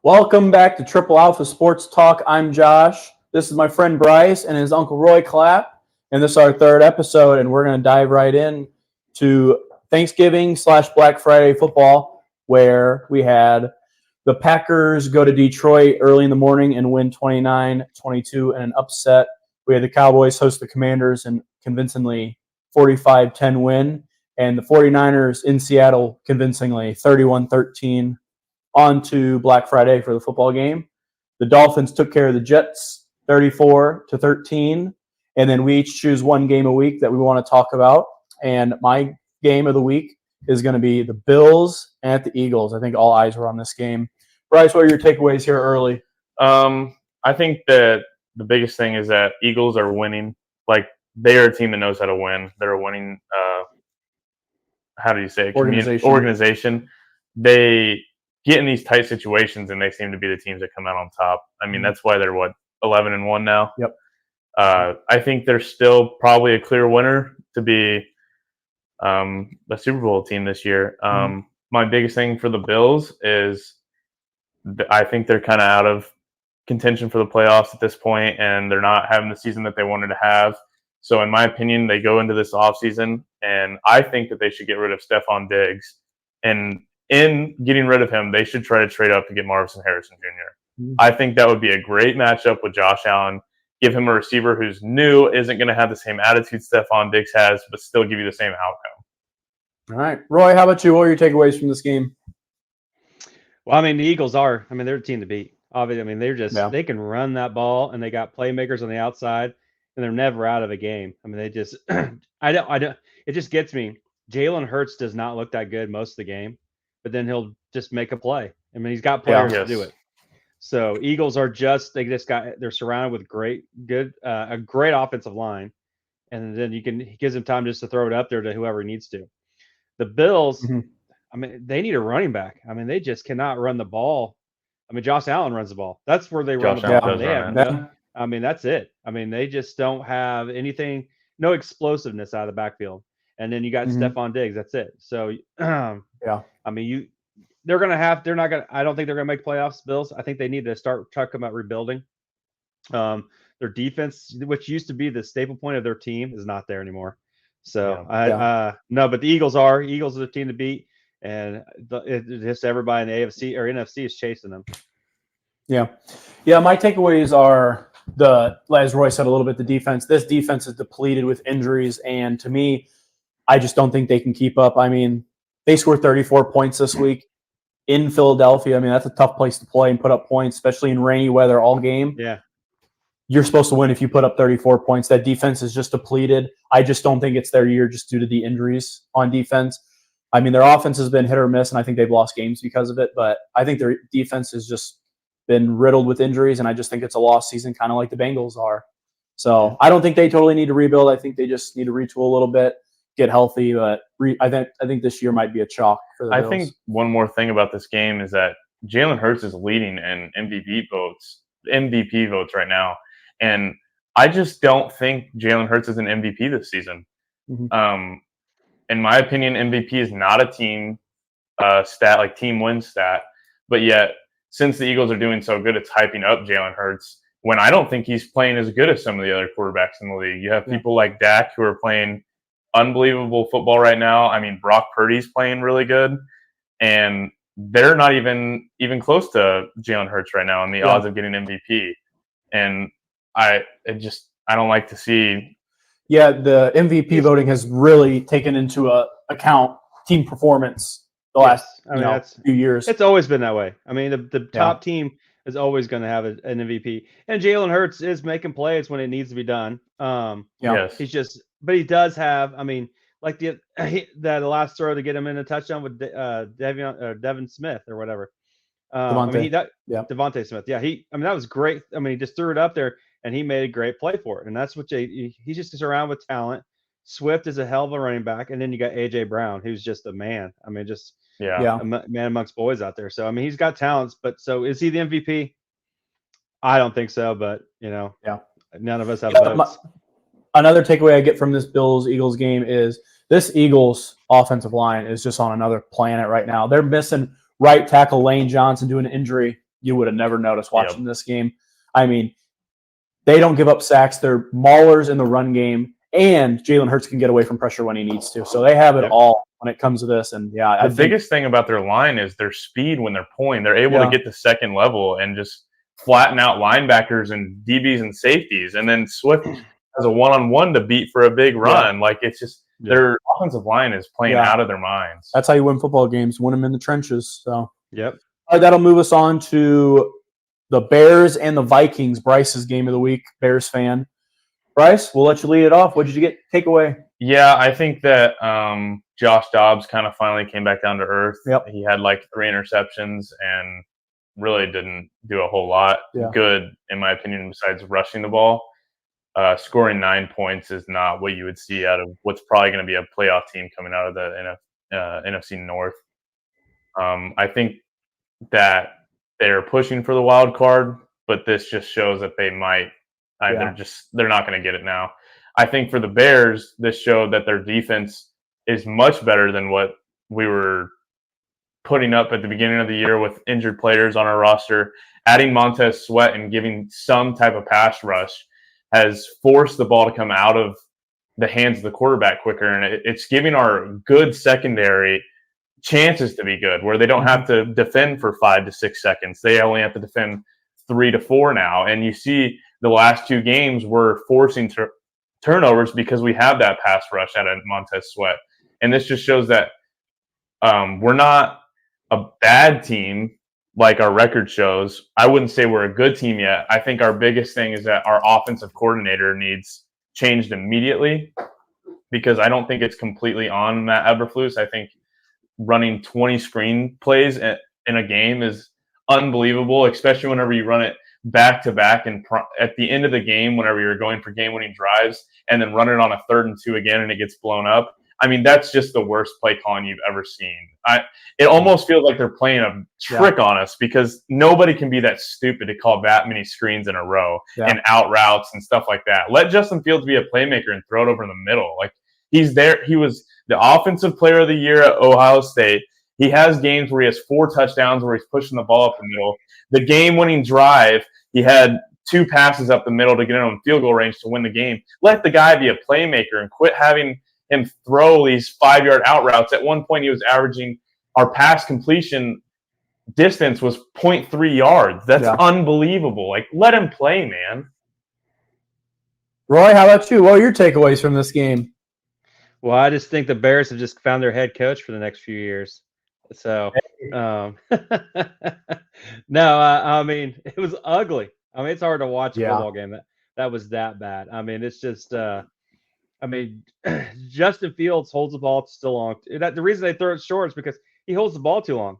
Welcome back to Triple Alpha Sports Talk. I'm Josh. This is my friend Bryce and his uncle Roy Clapp. And this is our third episode, and we're going to dive right in to Thanksgiving/Black Friday football, where we had the Packers go to Detroit early in the morning and win 29-22 in an upset. We had the Cowboys host the Commanders and convincingly 45-10 win, and the 49ers in Seattle convincingly 31-13 on to Black Friday for the football game. The Dolphins took care of the Jets 34-13, and then we each choose one game a week that we want to talk about. And my game of the week is going to be the Bills at the Eagles. I think all eyes were on this game. Bryce, what are your takeaways here early? I think that the biggest thing is that Eagles are winning. Like, they are a team that knows how to win. They're a winning, how do you say it? Organization. They get in these tight situations, and they seem to be the teams that come out on top. I mean, that's why they're, 11-1 now? Yep. I think they're still probably a clear winner to be the Super Bowl team this year. My biggest thing for the Bills is I think they're kind of out of contention for the playoffs at this point, and they're not having the season that they wanted to have. So in my opinion, they go into this offseason, and I think that they should get rid of Stephon Diggs. And in getting rid of him, they should try to trade up to get Marvin Harrison Jr. I think that would be a great matchup with Josh Allen. Give him a receiver who's new, isn't going to have the same attitude Stephon Diggs has, but still give you the same outcome. All right. Roy, how about you? What are your takeaways from this game? Well, I mean, the Eagles are. I mean, they're a team to beat. Obviously, I mean, they're just they can run that ball, and they got playmakers on the outside, and they're never out of a game. I mean, they just I don't. It just gets me. Jalen Hurts does not look that good most of the game, but then he'll just make a play. I mean, he's got players to do it. So Eagles are they're surrounded with a great offensive line, and then he gives him time just to throw it up there to whoever he needs to. The Bills, I mean, they need a running back. I mean, they just cannot run the ball. I mean, Josh Allen runs the ball. That's where they run the ball. I mean, that's it. I mean, they just don't have anything, no explosiveness out of the backfield. And then you got Stephon Diggs. That's it. So, I mean, I don't think they're going to make playoffs, Bills. I think they need to start talking about rebuilding. Their defense, which used to be the staple point of their team, is not there anymore. So, no, but the Eagles are the team to beat. And just everybody in the AFC or NFC is chasing them. Yeah. My takeaways are as Roy said a little bit, the defense. This defense is depleted with injuries, and to me, I just don't think they can keep up. I mean, they scored 34 points this week in Philadelphia. I mean, that's a tough place to play and put up points, especially in rainy weather all game. Yeah. You're supposed to win if you put up 34 points. That defense is just depleted. I just don't think it's their year just due to the injuries on defense. I mean, their offense has been hit or miss, and I think they've lost games because of it. But I think their defense has just been riddled with injuries, and I just think it's a lost season, kind of like the Bengals are. So I don't think they totally need to rebuild. I think they just need to retool a little bit, get healthy. But I think this year might be a chalk for the Bills. I think one more thing about this game is that Jalen Hurts is leading in MVP votes right now, and I just don't think Jalen Hurts is an MVP this season. In my opinion, MVP is not a team stat, like team win stat. But yet, since the Eagles are doing so good, it's hyping up Jalen Hurts when I don't think he's playing as good as some of the other quarterbacks in the league. You have people like Dak who are playing unbelievable football right now. I mean, Brock Purdy's playing really good, and they're not even close to Jalen Hurts right now in the odds of getting MVP. And I don't like to see. Yeah, the MVP voting has really taken into account team performance the last few years. It's always been that way. I mean, the top team is always going to have an MVP, and Jalen Hurts is making plays when it needs to be done. But he does have. I mean, like the last throw to get him in a touchdown with Devin Smith or whatever. Devontae Smith. Yeah, that was great. I mean, he just threw it up there, and he made a great play for it. And that's what he's just around with talent. Swift is a hell of a running back, and then you got A.J. Brown, who's just a man. I mean, a man amongst boys out there. So I mean, he's got talents. But so is he the MVP? I don't think so. But none of us have votes. Another takeaway I get from this Bills-Eagles game is this Eagles offensive line is just on another planet right now. They're missing right tackle Lane Johnson due to an injury you would have never noticed watching this game. I mean, they don't give up sacks. They're maulers in the run game, and Jalen Hurts can get away from pressure when he needs to. So they have it all when it comes to this. And the biggest thing about their line is their speed when they're pulling. They're able to get to second level and just flatten out linebackers and DBs and safeties. And then Swift has a one-on-one to beat for a big run. Like, it's just their offensive line is playing out of their minds. That's how you win football games, win them in the trenches. So, all Yep. right, that'll move us on to the Bears and the Vikings. Bryce's game of the week, Bears fan. Bryce, we'll let you lead it off. What did you get? Take away. Yeah, I think that Josh Dobbs kind of finally came back down to earth. Yep. He had like 3 interceptions and really didn't do a whole lot good, in my opinion, besides rushing the ball. Scoring 9 points is not what you would see out of what's probably going to be a playoff team coming out of the NFC North. I think that they're pushing for the wild card, but this just shows that they might. They're not going to get it now. I think for the Bears, this showed that their defense is much better than what we were putting up at the beginning of the year with injured players on our roster. Adding Montez Sweat and giving some type of pass rush has forced the ball to come out of the hands of the quarterback quicker, and it's giving our good secondary chances to be good, where they don't have to defend for 5 to 6 seconds. They only have to defend 3 to 4 now. And you see the last 2 games we're forcing turnovers because we have that pass rush out of Montez Sweat. And this just shows that we're not a bad team like our record shows. I wouldn't say we're a good team yet. I think our biggest thing is that our offensive coordinator needs changed immediately, because I don't think it's completely on Matt Eberflus. I think running 20 screen plays in a game is unbelievable, especially whenever you run it back to back and at the end of the game, whenever you're going for game winning drives, and then run it on a 3rd and 2 again and it gets blown up. I mean, that's just the worst play calling you've ever seen. It almost feels like they're playing a trick on us, because nobody can be that stupid to call that many screens in a row and out routes and stuff like that. Let Justin Fields be a playmaker and throw it over in the middle. Like, he's there. He was the offensive player of the year at Ohio State. He has games where he has 4 touchdowns where he's pushing the ball up the middle. The game-winning drive, he had 2 passes up the middle to get him in field goal range to win the game. Let the guy be a playmaker and quit having him throw these 5-yard out routes. At one point, he was averaging our pass completion distance was 0.3 yards. That's unbelievable. Like, let him play, man. Roy, how about you? What are your takeaways from this game? Well, I just think the Bears have just found their head coach for the next few years. So, no, I mean, it was ugly. I mean, it's hard to watch a football game that was that bad. I mean, it's just, I mean, Justin Fields holds the ball too long. The reason they throw it short is because he holds the ball too long,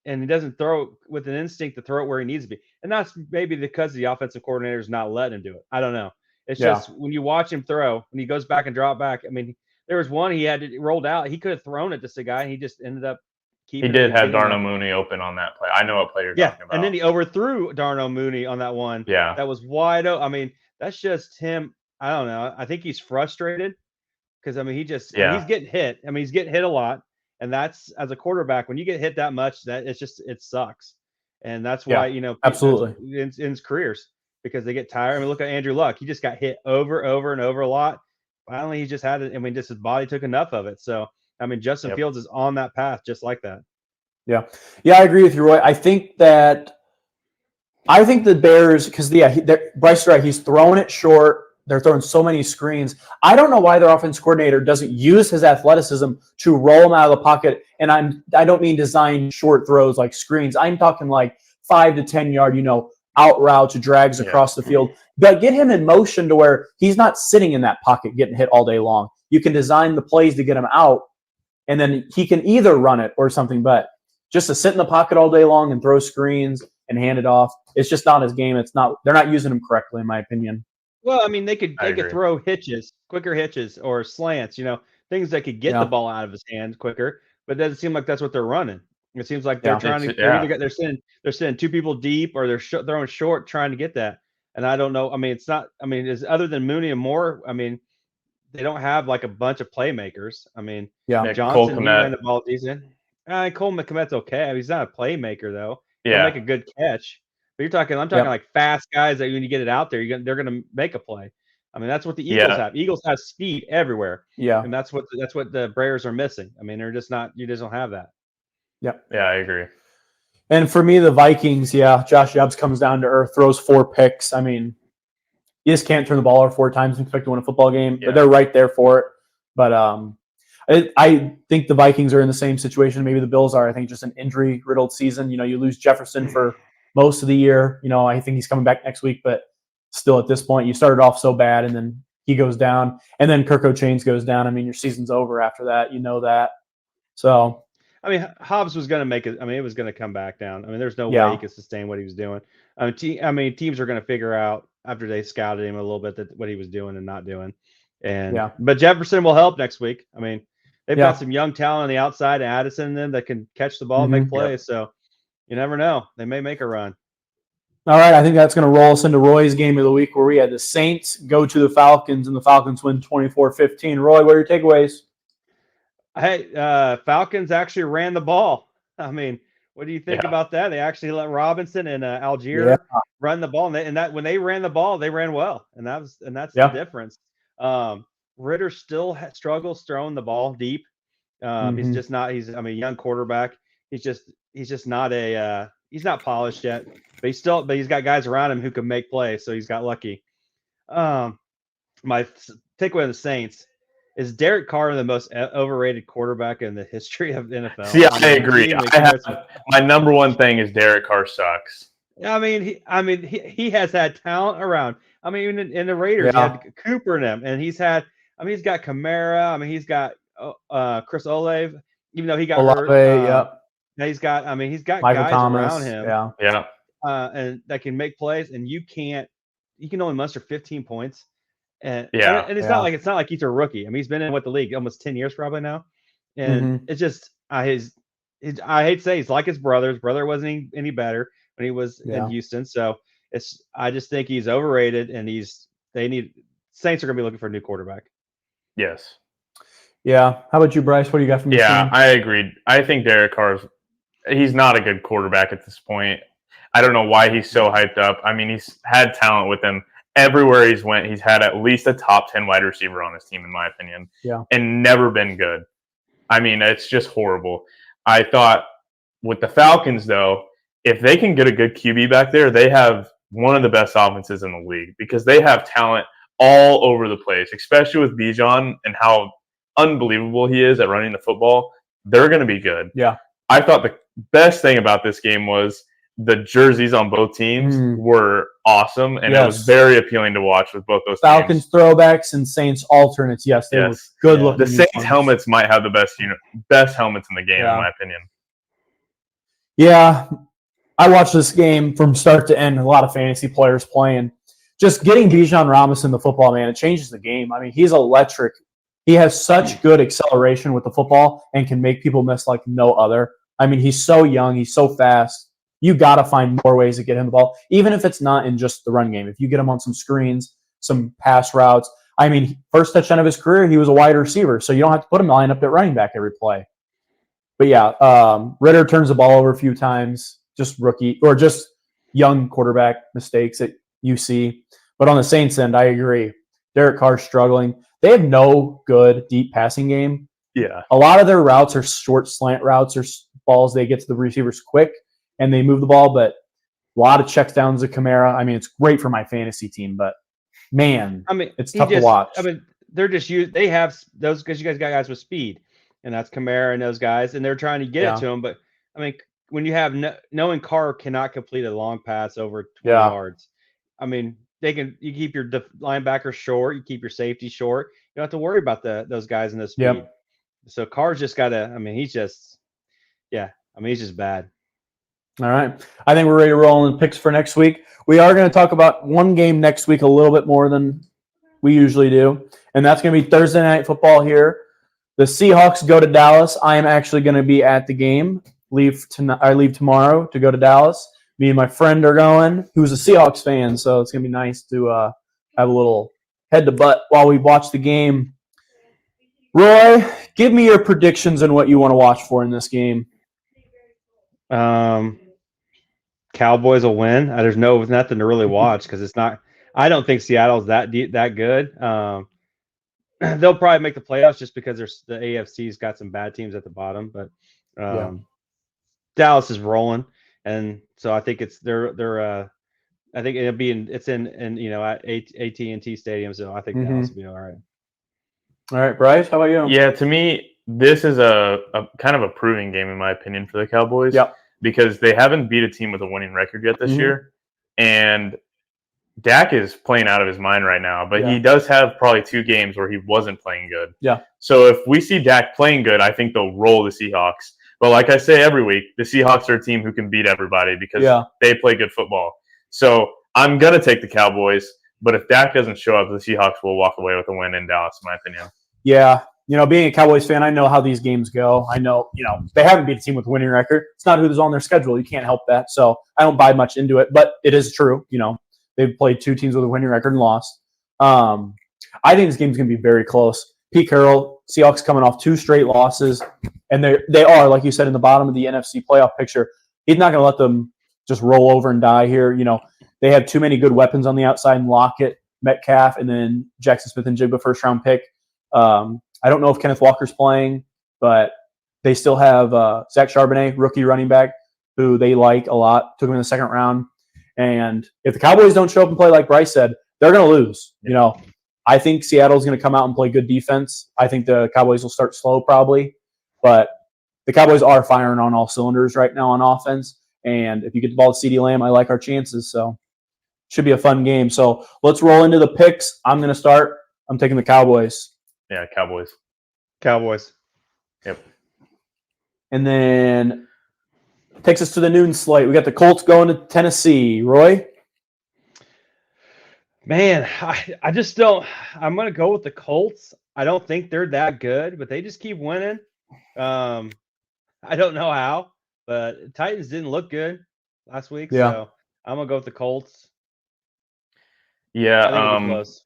and he doesn't throw with an instinct to throw it where he needs to be. And that's maybe because the offensive coordinator is not letting him do it. I don't know. It's just when you watch him throw, when he goes back and drop back. I mean, there was one he had rolled out. He could have thrown it to the guy, and he just ended up keeping. He did have Darnell Mooney open on that play. I know what play you're talking about. And then he overthrew Darnell Mooney on that one. Yeah, that was wide open. I mean, that's just him. I don't know. I think he's frustrated because, I mean, he's getting hit. I mean, he's getting hit a lot. And that's, as a quarterback, when you get hit that much, it sucks. And that's why, absolutely in his careers, because they get tired. I mean, look at Andrew Luck. He just got hit over and over a lot. Finally, he just had it. I mean, just his body took enough of it. So, I mean, Justin Fields is on that path just like that. Yeah, I agree with you, Roy. I think the Bears, because Bryce is right. He's throwing it short. They're throwing so many screens. I don't know why their offense coordinator doesn't use his athleticism to roll them out of the pocket. And I don't mean design short throws like screens. I'm talking like 5 to 10 yard, out routes, drags across the field. But get him in motion to where he's not sitting in that pocket getting hit all day long. You can design the plays to get him out, and then he can either run it or something. But just to sit in the pocket all day long and throw screens and hand it off, it's just not his game. They're not using him correctly, in my opinion. Well, I mean, they could throw quicker hitches or slants, things that could get the ball out of his hands quicker. But it doesn't seem like that's what they're running. It seems like they're trying to. They're sending 2 people deep, or they're throwing short, trying to get that. And I don't know. I mean, it's not. I mean, is other than Mooney and Moore. I mean, they don't have like a bunch of playmakers. I mean, Johnson, he ran the ball decent. Cole Kmet's okay. I mean, he's not a playmaker though. He'll Yeah. make a good catch. But I'm talking like fast guys that when you get it out there, they're going to make a play. I mean, that's what the Eagles have. Eagles have speed everywhere. Yeah. And that's what the Bears are missing. I mean, they're just not. You just don't have that. Yeah. Yeah, I agree. And for me, the Vikings, Josh Jacobs comes down to earth, throws 4 picks. I mean, you just can't turn the ball over 4 times and expect to win a football game, but they're right there for it. But I think the Vikings are in the same situation. Maybe the Bills are. I think just an injury-riddled season. You lose Jefferson for most of the year. I think he's coming back next week, but still at this point, you started off so bad, and then he goes down, and then Kirk O'Chains goes down. I mean, your season's over after that. You know that. So – I mean, Hobbs was going to make it. I mean, it was going to come back down. I mean, there's no way he could sustain what he was doing. I mean, teams are going to figure out after they scouted him a little bit what he was doing and not doing. But Jefferson will help next week. I mean, they've got some young talent on the outside, Addison and them that can catch the ball and make plays. So you never know. They may make a run. All right, I think that's going to roll us into Roy's game of the week where we had the Saints go to the Falcons and the Falcons win 24-15. Roy, what are your takeaways? Hey, Falcons actually ran the ball. I mean, what do you think about that? They actually let Robinson and Algier run the ball, and when they ran the ball, they ran well, and that's the difference. Ritter still struggles throwing the ball deep. He's just not. He's a young quarterback. He's just not he's not polished yet, but he's got guys around him who can make plays. So he's got lucky. My takeaway on the Saints. Is Derek Carr the most overrated quarterback in the history of the NFL? Yeah, I agree. My number one thing is Derek Carr sucks. I mean, he has had talent around. I mean, in the Raiders, he had Cooper in him, and he's got Kamara. I mean, he's got Chris Olave, even though he got hurt. He's got Michael guys Thomas, around him. Yeah. And that can make plays, and you can only muster 15 points. And it's not like he's a rookie. I mean, he's been in the league almost 10 years probably now. And it's just I hate to say he's like his brother. His brother wasn't any better when he was in Houston. So I just think he's overrated, and Saints are gonna be looking for a new quarterback. Yes. Yeah. How about you, Bryce? What do you got from your team? I agreed. I think Derek he's not a good quarterback at this point. I don't know why he's so hyped up. I mean, he's had talent with him. Everywhere he's went, he's had at least a top 10 wide receiver on his team, in my opinion, and never been good. I mean, it's just horrible. I thought with the Falcons, though, if they can get a good QB back there, they have one of the best offenses in the league because they have talent all over the place, especially with Bijan and how unbelievable he is at running the football. They're going to be good. Yeah. I thought the best thing about this game was the jerseys on both teams were awesome, and it was very appealing to watch with both those Falcons teams. Throwbacks and Saints alternates. Yes, they were good looking. The Saints helmets might have the best helmets in the game, in my opinion. Yeah, I watched this game from start to end. A lot of fantasy players playing. Just getting Bijan Robinson the football, man, it changes the game. I mean, he's electric. He has such good acceleration with the football and can make people miss like no other. I mean, he's so young. He's so fast. You got to find more ways to get him the ball, even if it's not in just the run game. If you get him on some screens, some pass routes. I mean, first touchdown of his career, he was a wide receiver, so you don't have to put him lined up at running back every play. But Ritter turns the ball over a few times, just rookie or just young quarterback mistakes that you see. But on the Saints end, I agree. Derek Carr's struggling. They have no good deep passing game. Yeah. A lot of their routes are short slant routes or balls they get to the receivers quick. And they move the ball, but a lot of checks downs to Kamara. I mean, it's great for my fantasy team, but man, it's tough to watch. I mean, they're just they have those because you guys got guys with speed, and that's Kamara and those guys, and they're trying to get it to him. But I mean, when you have knowing Carr cannot complete a long pass over 20 yards, I mean, you keep your linebacker short, you keep your safety short. You don't have to worry about those guys in the speed. Yep. So Carr's just got to. I mean, he's just bad. All right. I think we're ready to roll in picks for next week. We are going to talk about one game next week a little bit more than we usually do, and that's going to be Thursday Night Football here. The Seahawks go to Dallas. I am actually going to be at the game. I leave tomorrow to go to Dallas. Me and my friend are going, who's a Seahawks fan, so it's going to be nice to have a little head-to-butt while we watch the game. Roy, give me your predictions on what you want to watch for in this game. Cowboys will win. There's nothing to really watch because it's not. I don't think Seattle's that good. They'll probably make the playoffs just because the AFC's got some bad teams at the bottom, but Dallas is rolling, and so I think I think it's in at AT&T Stadium, so I think Dallas will be all right. All right, Bryce, how about you? Yeah, to me, this is a kind of a proving game in my opinion for the Cowboys. Yep. Because they haven't beat a team with a winning record yet this year, and Dak is playing out of his mind right now. But he does have probably 2 games where he wasn't playing good. Yeah. So if we see Dak playing good, I think they'll roll the Seahawks. But like I say every week, the Seahawks are a team who can beat everybody because they play good football. So I'm going to take the Cowboys, but if Dak doesn't show up, the Seahawks will walk away with a win in Dallas, in my opinion. Yeah. Being a Cowboys fan, I know how these games go. I know, they haven't beat a team with a winning record. It's not who's on their schedule. You can't help that. So I don't buy much into it, but it is true. They've played 2 teams with a winning record and lost. I think this game's going to be very close. Pete Carroll, Seahawks coming off 2 straight losses, and they are, like you said, in the bottom of the NFC playoff picture. He's not going to let them just roll over and die here. They have too many good weapons on the outside, and Lockett, Metcalf, and then Jackson Smith and Jigba first-round pick. I don't know if Kenneth Walker's playing, but they still have Zach Charbonnet, rookie running back, who they like a lot. Took him in the 2nd round. And if the Cowboys don't show up and play like Bryce said, they're going to lose. I think Seattle's going to come out and play good defense. I think the Cowboys will start slow probably. But the Cowboys are firing on all cylinders right now on offense. And if you get the ball to CeeDee Lamb, I like our chances. So should be a fun game. So let's roll into the picks. I'm going to start. I'm taking the Cowboys. Yeah, Cowboys. Yep. And then takes us to the noon slate. We got the Colts going to Tennessee. Roy? Man, I just don't – I'm going to go with the Colts. I don't think they're that good, but they just keep winning. I don't know how, but Titans didn't look good last week, so I'm going to go with the Colts. Yeah, I think it'll be close.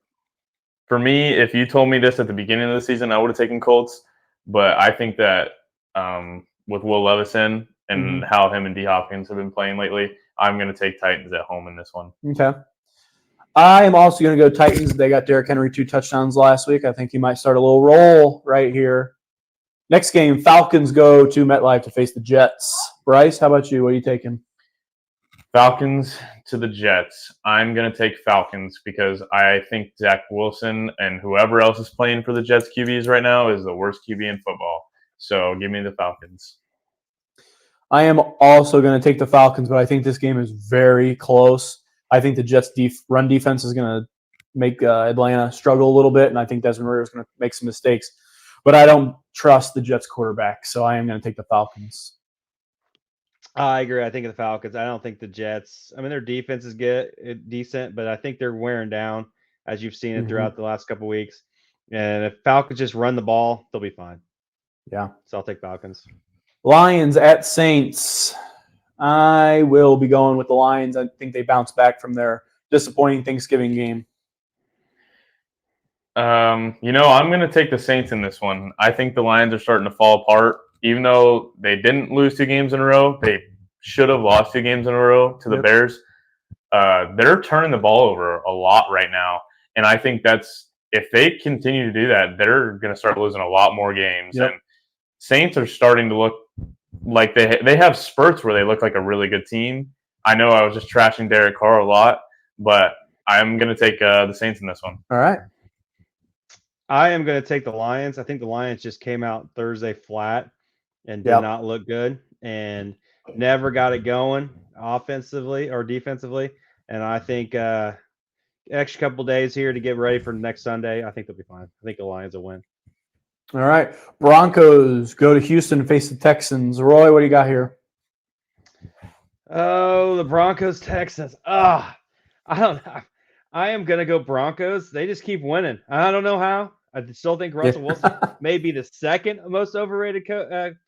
For me, if you told me this at the beginning of the season, I would have taken Colts. But I think that with Will Levis in and how him and D. Hopkins have been playing lately, I'm going to take Titans at home in this one. Okay. I am also going to go Titans. They got Derrick Henry 2 touchdowns last week. I think he might start a little roll right here. Next game, Falcons go to MetLife to face the Jets. Bryce, how about you? What are you taking? Falcons to the Jets. I'm going to take Falcons because I think Zach Wilson and whoever else is playing for the Jets QBs right now is the worst QB in football. So give me the Falcons. I am also going to take the Falcons, but I think this game is very close. I think the Jets' run defense is going to make Atlanta struggle a little bit, and I think Desmond Ridder is going to make some mistakes. But I don't trust the Jets quarterback, so I am going to take the Falcons. I agree. I think of the Falcons. I don't think the Jets. I mean, their defense is decent, but I think they're wearing down, as you've seen it throughout the last couple of weeks. And if Falcons just run the ball, they'll be fine. Yeah. So I'll take Falcons. Lions at Saints. I will be going with the Lions. I think they bounce back from their disappointing Thanksgiving game. I'm going to take the Saints in this one. I think the Lions are starting to fall apart. Even though they didn't lose 2 games in a row, they should have lost 2 games in a row to the Bears. They're turning the ball over a lot right now. And I think if they continue to do that, they're going to start losing a lot more games. And Saints are starting to look like they have spurts where they look like a really good team. I know I was just trashing Derek Carr a lot, but I'm going to take the Saints in this one. All right. I am going to take the Lions. I think the Lions just came out Thursday flat and did not look good and never got it going offensively or defensively. And I think extra couple days here to get ready for next Sunday, I think they'll be fine. I think the Lions will win. All right. Broncos go to Houston and face the Texans. Roy, what do you got here? Oh, the Broncos, Texans. I don't know. I am going to go Broncos. They just keep winning. I don't know how. I still think Russell Wilson may be the second most overrated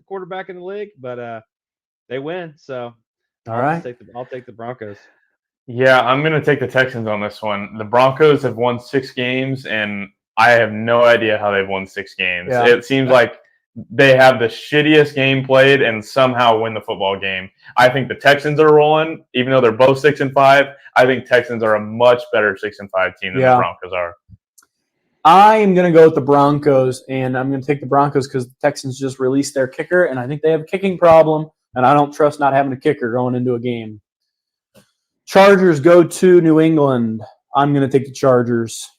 quarterback in the league, but they win. So I'll take the Broncos. Yeah, I'm going to take the Texans on this one. The Broncos have won 6 games, and I have no idea how they've won 6 games. Yeah. It seems like they have the shittiest game played and somehow win the football game. I think the Texans are rolling, even though they're both 6-5. I think Texans are a much better 6-5 team than the Broncos are. I am going to go with the Broncos, and I'm going to take the Broncos because the Texans just released their kicker, and I think they have a kicking problem, and I don't trust not having a kicker going into a game. Chargers go to New England. I'm going to take the Chargers.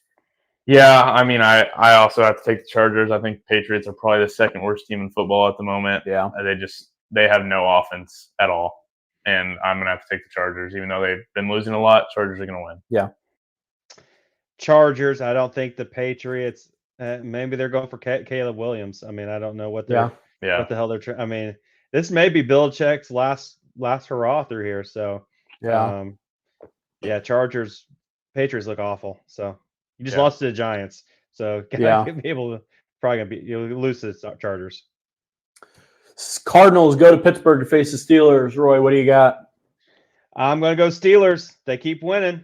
Yeah, I mean, I also have to take the Chargers. I think the Patriots are probably the second worst team in football at the moment. Yeah. They have no offense at all, and I'm going to have to take the Chargers. Even though they've been losing a lot, Chargers are going to win. Yeah. Chargers. I don't think the Patriots. Maybe they're going for Caleb Williams. I mean, I don't know what they're what the hell they're trying. I mean, this may be Belichick's last hurrah through here. So Chargers, Patriots look awful. So you just lost to the Giants. So gonna be able to you'll lose to the Chargers. Cardinals go to Pittsburgh to face the Steelers. Roy, what do you got? I'm gonna go Steelers. They keep winning,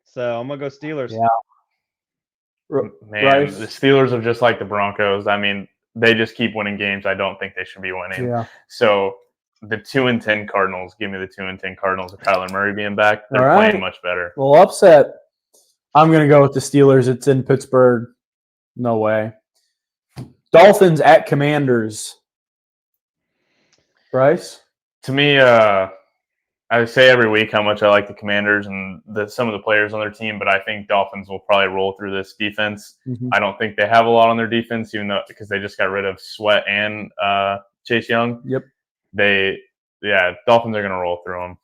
so I'm gonna go Steelers. Yeah. Man, the Steelers are just like the Broncos. I mean, they just keep winning games I don't think they should be winning. Yeah. So the 2-10 Cardinals, give me the 2-10 Cardinals with Kyler Murray being back. They're playing much better. Well, upset. I'm going to go with the Steelers. It's in Pittsburgh. No way. Dolphins at Commanders. Bryce? To me, I say every week how much I like the Commanders and some of the players on their team, but I think Dolphins will probably roll through this defense. Mm-hmm. I don't think they have a lot on their defense, even though because they just got rid of Sweat and Chase Young. Yep. Dolphins are going to roll through them.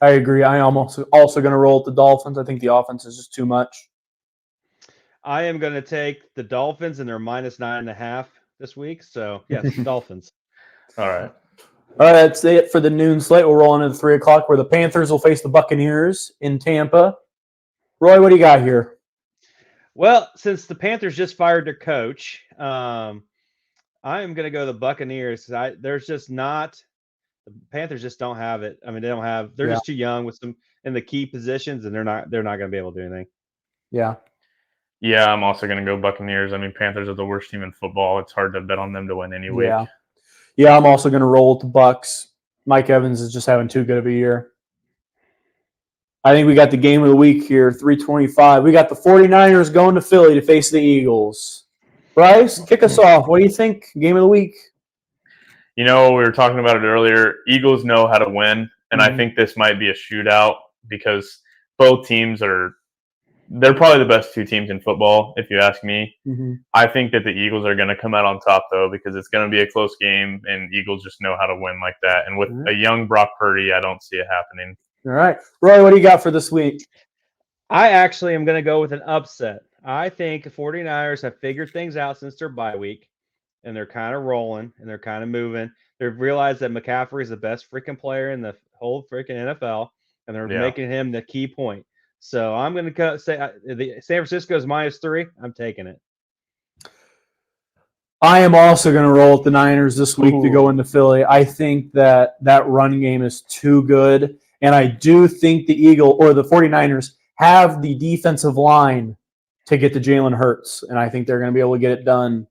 I agree. I am also going to roll with the Dolphins. I think the offense is just too much. I am going to take the Dolphins, and they're -9.5 this week. So, yes, Dolphins. All right. All right, that's it for the noon slate. We'll roll into the 3 o'clock where the Panthers will face the Buccaneers in Tampa. Roy, what do you got here? Well, since the Panthers just fired their coach, I am going to go the Buccaneers. There's just not – the Panthers just don't have it. I mean, they're just too young with some in the key positions, and they're not going to be able to do anything. Yeah. Yeah, I'm also going to go Buccaneers. I mean, Panthers are the worst team in football. It's hard to bet on them to win any week. Yeah, I'm also going to roll with the Bucs. Mike Evans is just having too good of a year. I think we got the game of the week here, 3:25. We got the 49ers going to Philly to face the Eagles. Bryce, kick us off. What do you think? Game of the week? You know, we were talking about it earlier. Eagles know how to win, and I think this might be a shootout because both teams they're probably the best 2 teams in football, if you ask me. Mm-hmm. I think that the Eagles are going to come out on top, though, because it's going to be a close game, and Eagles just know how to win like that. And with a young Brock Purdy, I don't see it happening. All right. Roy, what do you got for this week? I actually am going to go with an upset. I think the 49ers have figured things out since their bye week, and they're kind of rolling, and they're kind of moving. They've realized that McCaffrey is the best freaking player in the whole freaking NFL, and they're making him the key point. So I'm going to say the San Francisco is -3. I'm taking it. I am also going to roll with the Niners this week to go into Philly. I think that run game is too good, and I do think the 49ers have the defensive line to get to Jalen Hurts, and I think they're going to be able to get it done.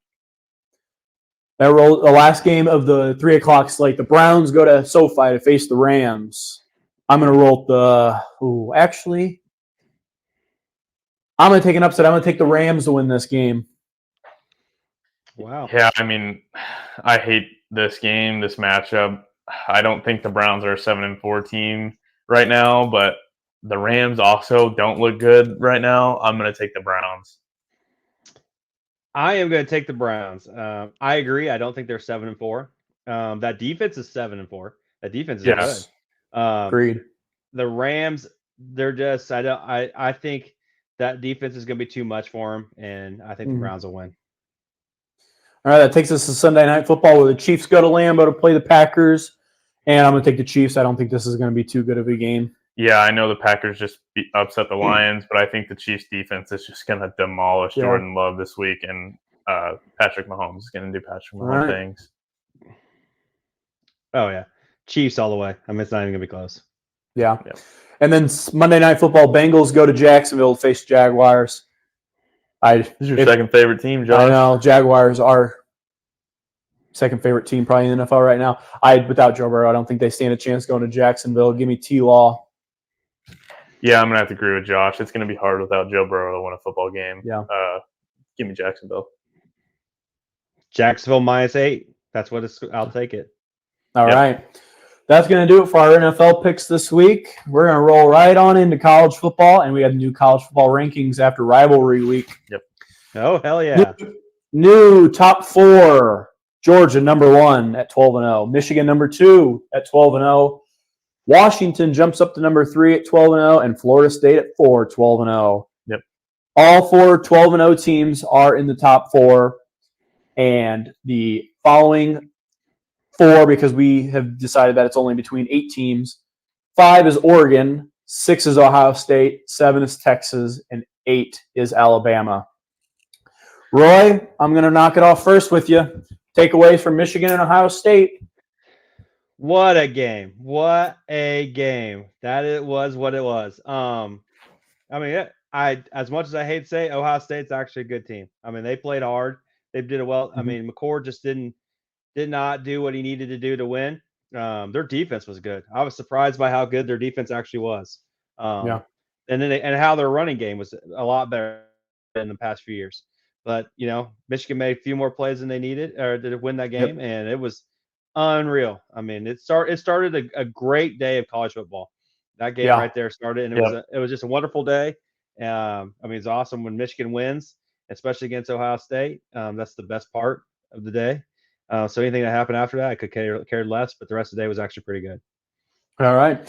The last game of the 3 o'clock slate, the Browns go to SoFi to face the Rams. I'm going to roll I'm going to take an upset. I'm going to take the Rams to win this game. Wow. Yeah, I mean, I hate this game, this matchup. I don't think the Browns are a 7-4 team right now, but the Rams also don't look good right now. I'm going to take the Browns. I am going to take the Browns. I agree. I don't think they're 7-4. That defense is 7-4. That defense is good. Agreed. The Rams, they're just. I think that defense is going to be too much for them, and I think the Browns will win. All right, that takes us to Sunday Night Football where the Chiefs go to Lambeau to play the Packers, and I'm going to take the Chiefs. I don't think this is going to be too good of a game. Yeah, I know the Packers just upset the Lions, but I think the Chiefs defense is just going to demolish Jordan Love this week, and Patrick Mahomes is going to do Patrick Mahomes things. Oh, yeah. Chiefs all the way. I mean, it's not even going to be close. Yeah. And then Monday Night Football, Bengals go to Jacksonville to face Jaguars. This is your second favorite team, Josh. I know. Jaguars are second favorite team probably in the NFL right now. Without Joe Burrow, I don't think they stand a chance going to Jacksonville. Give me T-Law. Yeah, I'm gonna have to agree with Josh. It's gonna be hard without Joe Burrow to win a football game. Yeah. Give me Jacksonville. Jacksonville -8. That's what it's. I'll take it. All right. That's going to do it for our NFL picks this week. We're going to roll right on into college football, and we have new college football rankings after rivalry week. Yep. Oh, hell yeah. New top 4. Georgia, number 1 at 12-0. Michigan, number 2 at 12-0. Washington jumps up to number 3 at 12-0, and Florida State at 4, 12-0. Yep. All 4 12-0 teams are in the top 4, and the following 4, because we have decided that it's only between 8 teams. 5 is Oregon, 6 is Ohio State, 7 is Texas, and 8 is Alabama. Roy, I'm going to knock it off first with you. Takeaways from Michigan and Ohio State. What a game. What a game. That it was what it was. As much as I hate to say, Ohio State's actually a good team. I mean, they played hard. They did it well. I mean, McCord just did not do what he needed to do to win. Their defense was good. I was surprised by how good their defense actually was. And how their running game was a lot better in the past few years. But Michigan made a few more plays than they needed to win that game, and it was unreal. I mean, it started a great day of college football. That game right there started, and it was just a wonderful day. It's awesome when Michigan wins, especially against Ohio State. That's the best part of the day. So anything that happened after that, I could care less. But the rest of the day was actually pretty good. All right.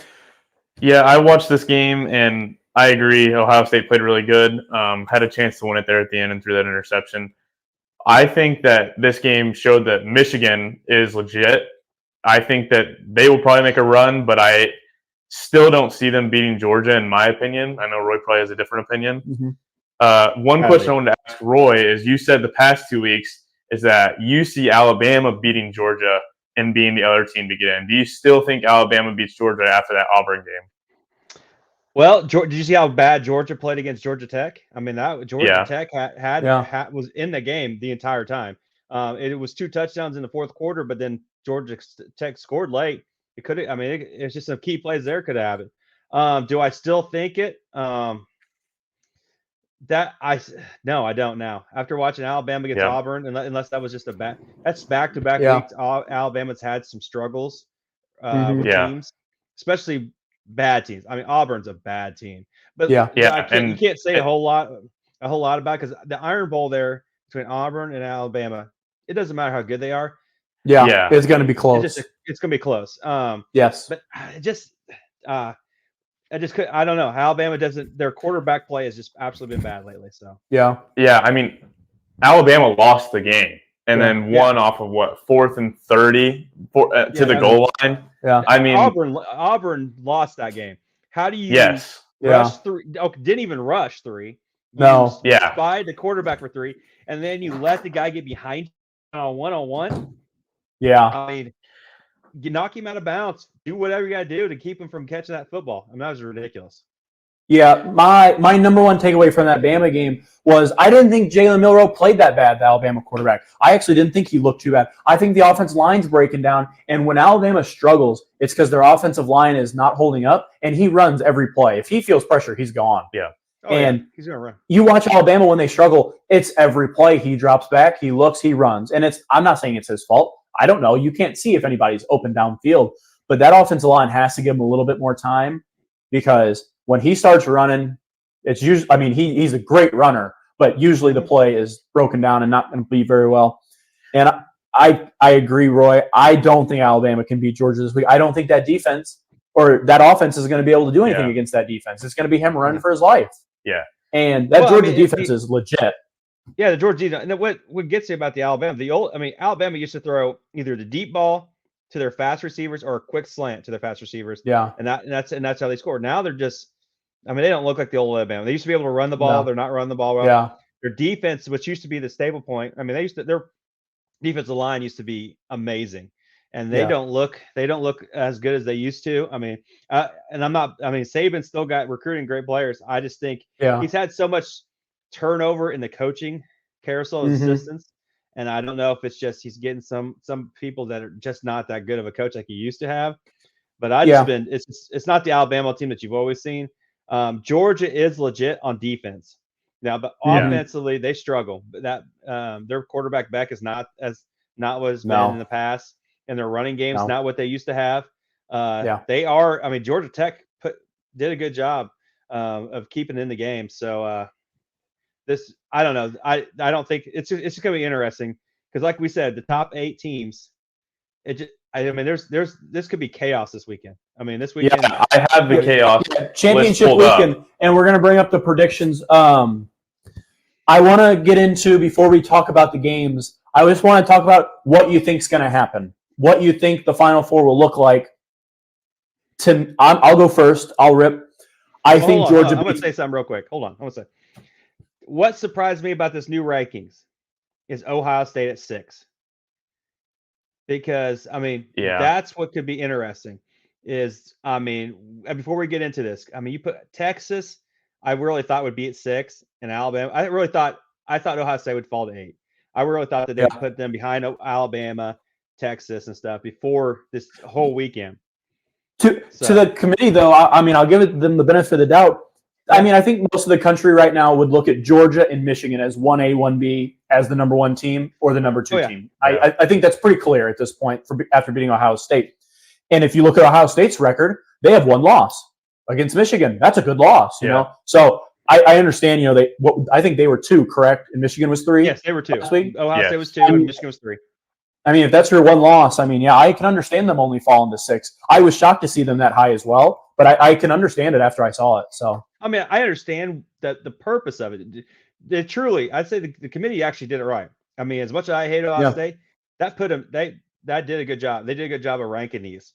Yeah, I watched this game, and I agree. Ohio State played really good. Had a chance to win it there at the end and threw that interception. I think that this game showed that Michigan is legit. I think that they will probably make a run, but I still don't see them beating Georgia, in my opinion. I know Roy probably has a different opinion. Mm-hmm. One question I wanted to ask Roy is, you said the past 2 weeks is that you see Alabama beating Georgia and being the other team to get in. Do you still think Alabama beats Georgia after that Auburn game? Well, did you see how bad Georgia played against Georgia Tech? I mean, that Georgia Tech was in the game the entire time. It was 2 touchdowns in the fourth quarter, but then Georgia Tech scored late. It could. I mean, it's just some key plays there could have it. Do I still think it? No, I don't now. After watching Alabama against Auburn, unless that was just that's back-to-back weeks. Alabama's had some struggles with teams, especially bad teams. I mean, Auburn's a bad team, but you can't say a whole lot about, because the Iron Bowl there between Auburn and Alabama, it doesn't matter how good they are. Yeah. It's going to be close. It's going to be close. Yes, but I don't know. Alabama their quarterback play has just absolutely been bad lately. So yeah. I mean, Alabama lost the game and then won off of 4th and 30 to the goal line. Yeah, I mean, Auburn lost that game. How do you rush 3? Okay, didn't even rush 3. You spied the quarterback for 3, and then you let the guy get behind you on 1-on-1. Yeah, I mean, you knock him out of bounds. Do whatever you got to do to keep him from catching that football. I mean, that was ridiculous. Yeah, my number one takeaway from that Bama game was I didn't think Jalen Milroe played that bad, the Alabama quarterback. I actually didn't think he looked too bad. I think the offensive line's breaking down, and when Alabama struggles, it's because their offensive line is not holding up, and he runs every play. If he feels pressure, he's gone. Yeah. He's going to run. You watch Alabama when they struggle, it's every play. He drops back, he looks, he runs. And I'm not saying it's his fault. I don't know. You can't see if anybody's open downfield. But that offensive line has to give him a little bit more time, because when he starts running, it's usually, I mean, he's a great runner, but usually the play is broken down and not going to be very well. And I agree, Roy. I don't think Alabama can beat Georgia this week. I don't think that defense or that offense is going to be able to do anything against that defense. It's going to be him running for his life. Yeah. And that Georgia defense is legit. Yeah, the Georgia defense. And what gets you about the Alabama, Alabama used to throw either the deep ball to their fast receivers or a quick slant to their fast receivers. Yeah. And that's how they score. Now they're just, they don't look like the old Alabama. They used to be able to run the ball. No. They're not running the ball well. Yeah. Their defense, which used to be the stable point. Their defensive line used to be amazing. And they don't look as good as they used to. Saban's still got recruiting great players. I just think he's had so much turnover in the coaching carousel of assistants. And I don't know if it's just he's getting some people that are just not that good of a coach like he used to have. But it's not the Alabama team that you've always seen. Georgia is legit on defense now, but offensively they struggle. That their quarterback Beck is not what it's been in the past, and their running game's not what they used to have. They are. I mean, Georgia Tech did a good job of keeping in the game. So this, I don't know. I don't think it's going to be interesting because, like we said, the top 8 teams. I mean, this could be chaos this weekend. I mean, this weekend. Yeah, I have the chaos championship weekend, and we're going to bring up the predictions. I want to get into, before we talk about the games, I just want to talk about what you think is going to happen. What you think the Final Four will look like. I'll go first. I'll rip. I think Georgia. I'm going to say something real quick. Hold on. I'm going to say. What surprised me about this new rankings is Ohio State at 6. Because, I mean, that's what could be interesting is, I mean, before we get into this, I mean, you put Texas, I really thought would be at 6, and Alabama. I thought Ohio State would fall to 8. I really thought that they would put them behind Alabama, Texas, and stuff before this whole weekend. To the committee, though, I mean, I'll give them the benefit of the doubt. I mean, I think most of the country right now would look at Georgia and Michigan as 1A, 1B as the number 1 team or the number 2 team. I think that's pretty clear at this point after beating Ohio State. And if you look at Ohio State's record, they have 1 loss against Michigan. That's a good loss, you know. So I understand, you know, I think they were 2, correct? And Michigan was 3. Yes, they were 2. Last week? Ohio State was 2, and Michigan was 3. I mean, if that's your 1 loss, I mean, I can understand them only falling to 6. I was shocked to see them that high as well, but I can understand it after I saw it. So, I mean, I understand that the purpose of it. They truly, I'd say the committee actually did it right. I mean, as much as I hate Ohio State, that put them. That did a good job. They did a good job of ranking these.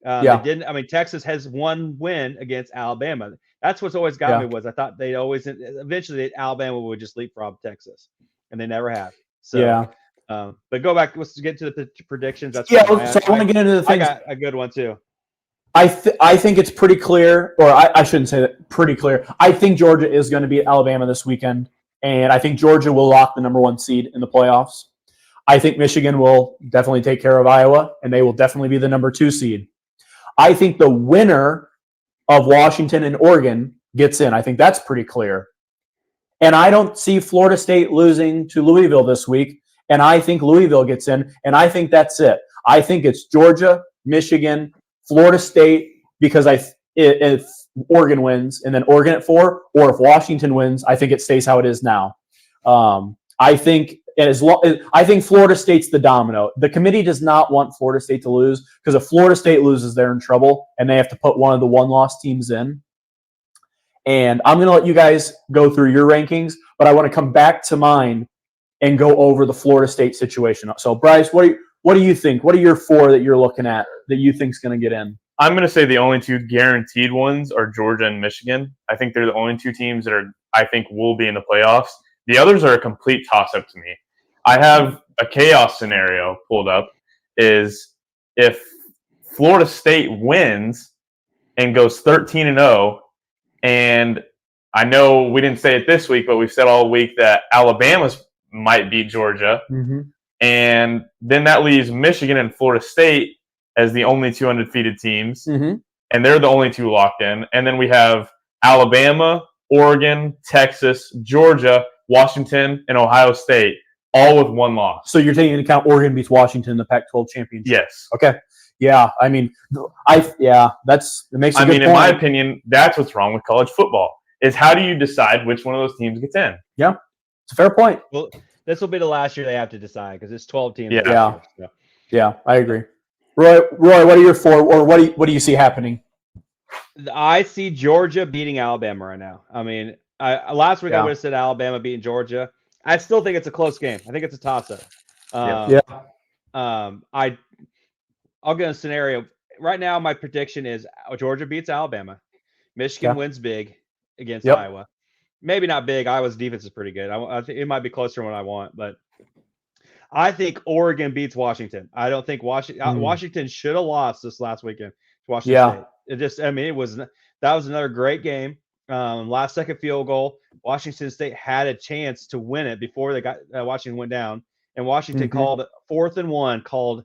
They didn't. I mean, Texas has 1 win against Alabama. That's what's always got me was I thought they'd always eventually Alabama would just leapfrog Texas, and they never have. So but go back. Let's get to the predictions. That's so I want to get into the things. I got a good one too. I think it's pretty clear, or I shouldn't say that, pretty clear. I think Georgia is going to beat Alabama this weekend, and I think Georgia will lock the number 1 seed in the playoffs. I think Michigan will definitely take care of Iowa, and they will definitely be the number 2 seed. I think the winner of Washington and Oregon gets in. I think that's pretty clear. And I don't see Florida State losing to Louisville this week, and I think Louisville gets in, and I think that's it. I think it's Georgia, Michigan, Florida State, because if Oregon wins, and then Oregon at 4, or if Washington wins, I think it stays how it is now. I think Florida State's the domino. The committee does not want Florida State to lose, because if Florida State loses, they're in trouble, and they have to put one of the 1-loss teams in. And I'm going to let you guys go through your rankings, but I want to come back to mine and go over the Florida State situation. So, Bryce, what do you think? What are your 4 that you're looking at that you think is going to get in? I'm going to say the only 2 guaranteed ones are Georgia and Michigan. I think they're the only 2 teams that I think will be in the playoffs. The others are a complete toss-up to me. I have a chaos scenario pulled up, is if Florida State wins and goes 13-0, and I know we didn't say it this week, but we've said all week that Alabama's might beat Georgia. Mm-hmm. And then that leaves Michigan and Florida State as the only 2 undefeated teams. Mm-hmm. And they're the only 2 locked in. And then we have Alabama, Oregon, Texas, Georgia, Washington, and Ohio State, all with 1 loss. So you're taking into account Oregon beats Washington in the Pac-12 championship? Yes. Okay. Yeah. I mean, it makes a good point. In my opinion, that's what's wrong with college football, is how do you decide which one of those teams gets in? Yeah. It's a fair point. Well, this will be the last year they have to decide, because it's 12 teams. Yeah, I agree. Roy, what are your 4, or what do you see happening? I see Georgia beating Alabama right now. I mean, last week I would have said Alabama beating Georgia. I still think it's a close game. I think it's a toss-up. I'll get a scenario. Right now, my prediction is Georgia beats Alabama. Michigan wins big against Iowa. Maybe not big. Iowa's defense is pretty good. I think it might be closer than what I want, but I think Oregon beats Washington. I don't think Washington should have lost this last weekend to Washington State. That was another great game. Last second field goal. Washington State had a chance to win it before they got Washington went down, and Washington called 4th and 1, called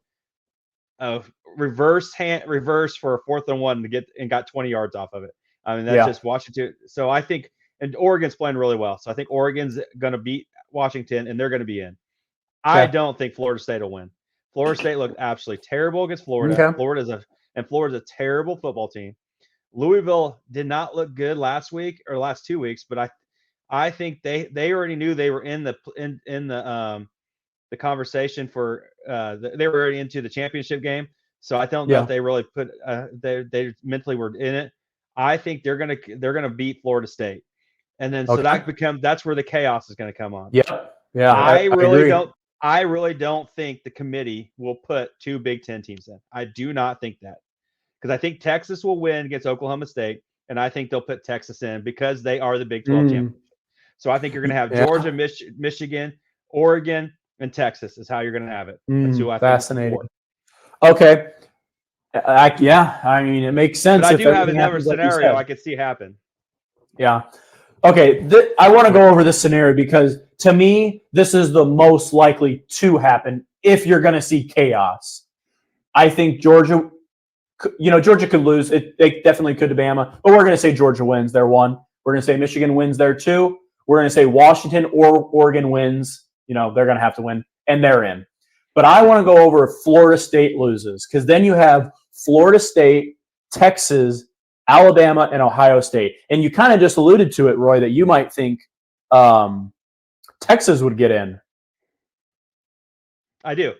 a reverse for a 4th and 1 and got 20 yards off of it. I mean, that's just Washington. So I think, and Oregon's playing really well. So I think Oregon's going to beat Washington, and they're going to be in. I don't think Florida State will win. Florida State looked absolutely terrible against Florida. Okay. Florida's a terrible football team. Louisville did not look good last week or last 2 weeks, but I think they already knew they were in the conversation for they were already into the championship game. So I don't know if they really put they mentally were in it. I think they're gonna beat Florida State, and then so that's where the chaos is gonna come on. Yeah. I really agree. don't. I really don't think the committee will put 2 Big Ten teams in. I do not think that, because I think Texas will win against Oklahoma State, and I think they'll put Texas in because they are the Big 12 championship. So I think you're going to have Georgia, Michigan, Oregon, and Texas is how you're going to have it. That's who I think. Fascinating. Okay. I mean, it makes sense. But I do have another scenario I could see happen. Yeah. Okay. I want to go over this scenario because to me, this is the most likely to happen if you're going to see chaos. I think Georgia could lose. They definitely could to Bama, but we're going to say Georgia wins. They're 1. We're going to say Michigan wins there 2. We're going to say Washington or Oregon wins. They're going to have to win, and they're in. But I want to go over if Florida State loses, because then you have Florida State, Texas, Alabama, and Ohio State. And you kind of just alluded to it, Roy, that you might think Texas would get in. I do.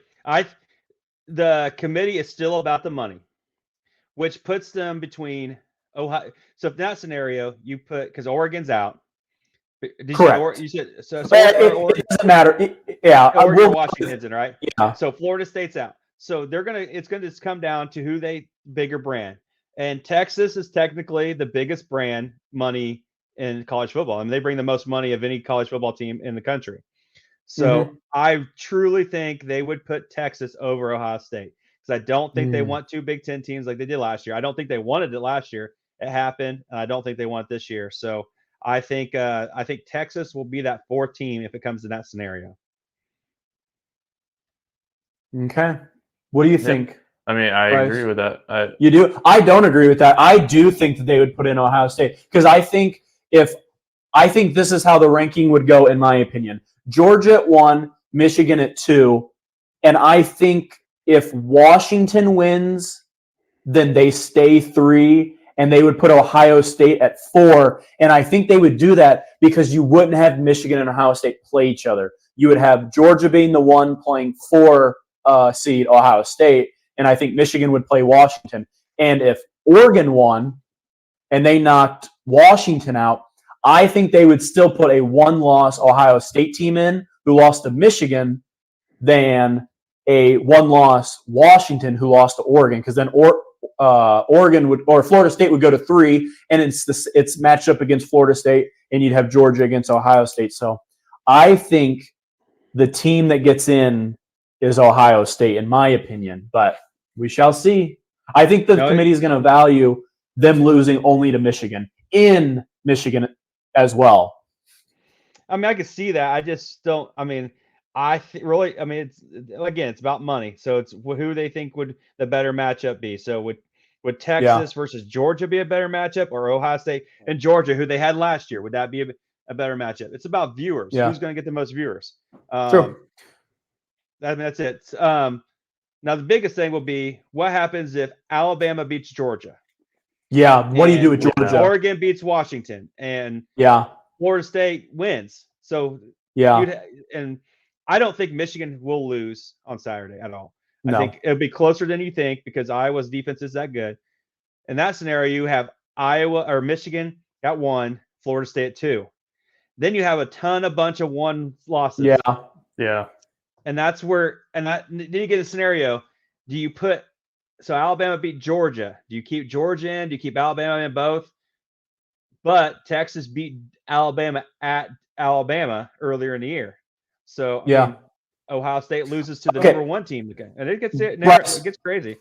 The committee is still about the money, which puts them between Ohio. So if that scenario, you put, because Oregon's out. Correct. You said so. It doesn't matter. Oregon, Washington's in, right? Yeah. So Florida State's out. So it's gonna just come down to who bigger brand. And Texas is technically the biggest brand money in college football. I mean, they bring the most money of any college football team in the country. So I truly think they would put Texas over Ohio State, because I don't think they want 2 Big Ten teams like they did last year. I don't think they wanted it last year. It happened, and I don't think they want it this year. So I think Texas will be that 4th team if it comes to that scenario. Okay. What do you think? I mean, I agree with that. You do? I don't agree with that. I do think that they would put in Ohio State, because I think this is how the ranking would go, in my opinion. Georgia at 1, Michigan at 2, and I think if Washington wins, then they stay 3, and they would put Ohio State at 4. And I think they would do that because you wouldn't have Michigan and Ohio State play each other. You would have Georgia being the 1 playing 4 seed Ohio State, and I think Michigan would play Washington. And if Oregon won and they knocked Washington out, I think they would still put a 1-loss Ohio State team in who lost to Michigan than a 1-loss Washington who lost to Oregon, because then Oregon or Florida State would go to 3, and it's matched up against Florida State, and you'd have Georgia against Ohio State. So I think the team that gets in is Ohio State, in my opinion, but we shall see. I think the committee is going to value them losing only to Michigan, in Michigan as well. I mean, I can see that. I just don't. I mean, it's about money. So it's who they think would the better matchup be. So would Texas versus Georgia be a better matchup, or Ohio State and Georgia, who they had last year? Would that be a better matchup? It's about viewers. Who's going to get the most viewers? True. I mean, that's it. Now the biggest thing will be what happens if Alabama beats Georgia. Yeah. What do you do with Georgia? Oregon beats Washington, and Florida State wins. So and I don't think Michigan will lose on Saturday at all. I think it'll be closer than you think, because Iowa's defense is that good. In that scenario, you have Iowa or Michigan at 1, Florida State at 2. Then you have a bunch of 1 losses. Yeah. And that's where, then you get a scenario. Do you put, so Alabama beat Georgia. Do you keep Georgia in? Do you keep Alabama in both? But Texas beat Alabama at Alabama earlier in the year. So, I mean, Ohio State loses to the number 1 team again. And it gets crazy.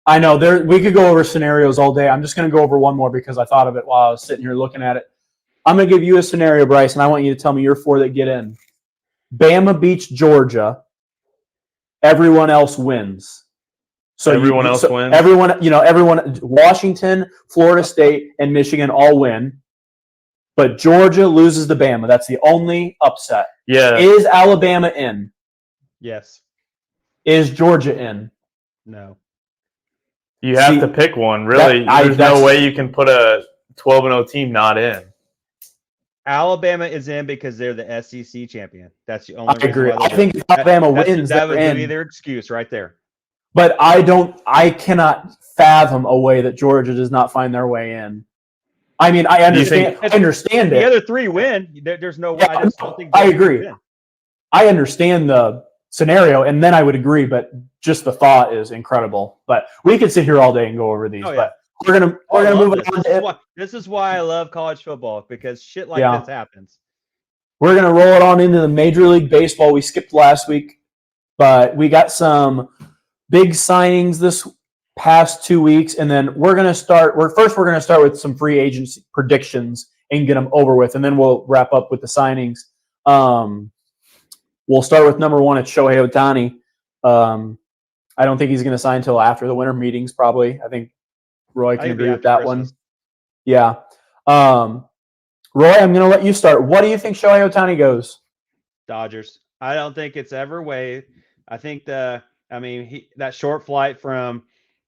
I know. We could go over scenarios all day. I'm just going to go over one more because I thought of it while I was sitting here looking at it. I'm going to give you a scenario, Bryce, and I want you to tell me your 4 that get in. Bama beats Georgia, everyone else wins. So Everyone else wins? Everyone, Washington, Florida State, and Michigan all win. But Georgia loses to Bama. That's the only upset. Yeah. Is Alabama in? Yes. Is Georgia in? No. You have to pick one. Really, there's no way you can put a 12-0 team not in. Alabama is in because they're the SEC champion. That's the only I agree. reason why I think if Alabama wins, that would in. be their excuse right there. But I cannot fathom a way that Georgia does not find their way in. I mean, I understand the it. other three win. There's no way. I just don't think I agree. I understand the scenario, and then I would agree, but just the thought is incredible. But we could sit here all day and go over these. But we're gonna move on. This is why I love college football, because shit like this happens. We're gonna roll it on into the Major League Baseball. We skipped last week, but we got some big signings this past 2 weeks, and then we're gonna start with some free agency predictions and get them over with, and then we'll wrap up with the signings. We'll start with number one. It's Shohei Ohtani. I don't think he's going to sign until after the winter meetings, probably. I think Roy can agree with that one. Yeah. Roy, I'm going to let you start. What do you think Shohei Ohtani goes? Dodgers. I don't think it's ever waived. I think that short flight from,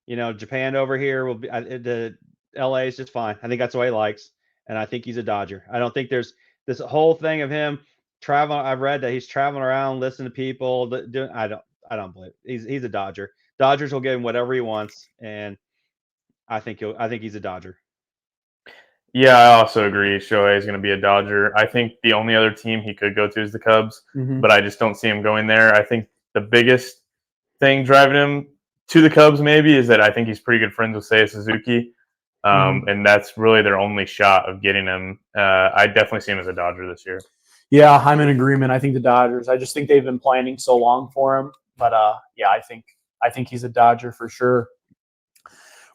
Japan over here will be the LA is just fine. I think that's what he likes, and I think he's a Dodger. I don't think there's this whole thing of him traveling. I've read that he's traveling around, listening to people. I don't believe it. He's a Dodger. Dodgers will give him whatever he wants, and I think he's a Dodger. Yeah, I also agree. Shohei is going to be a Dodger. I think the only other team he could go to is the Cubs, but I just don't see him going there. I think the biggest thing driving him to the Cubs maybe is that I think he's pretty good friends with Seiya Suzuki, and that's really their only shot of getting him. I definitely see him as a Dodger this year. Yeah, I'm in agreement. I think the Dodgers. I just think they've been planning so long for him, but I think he's a Dodger for sure.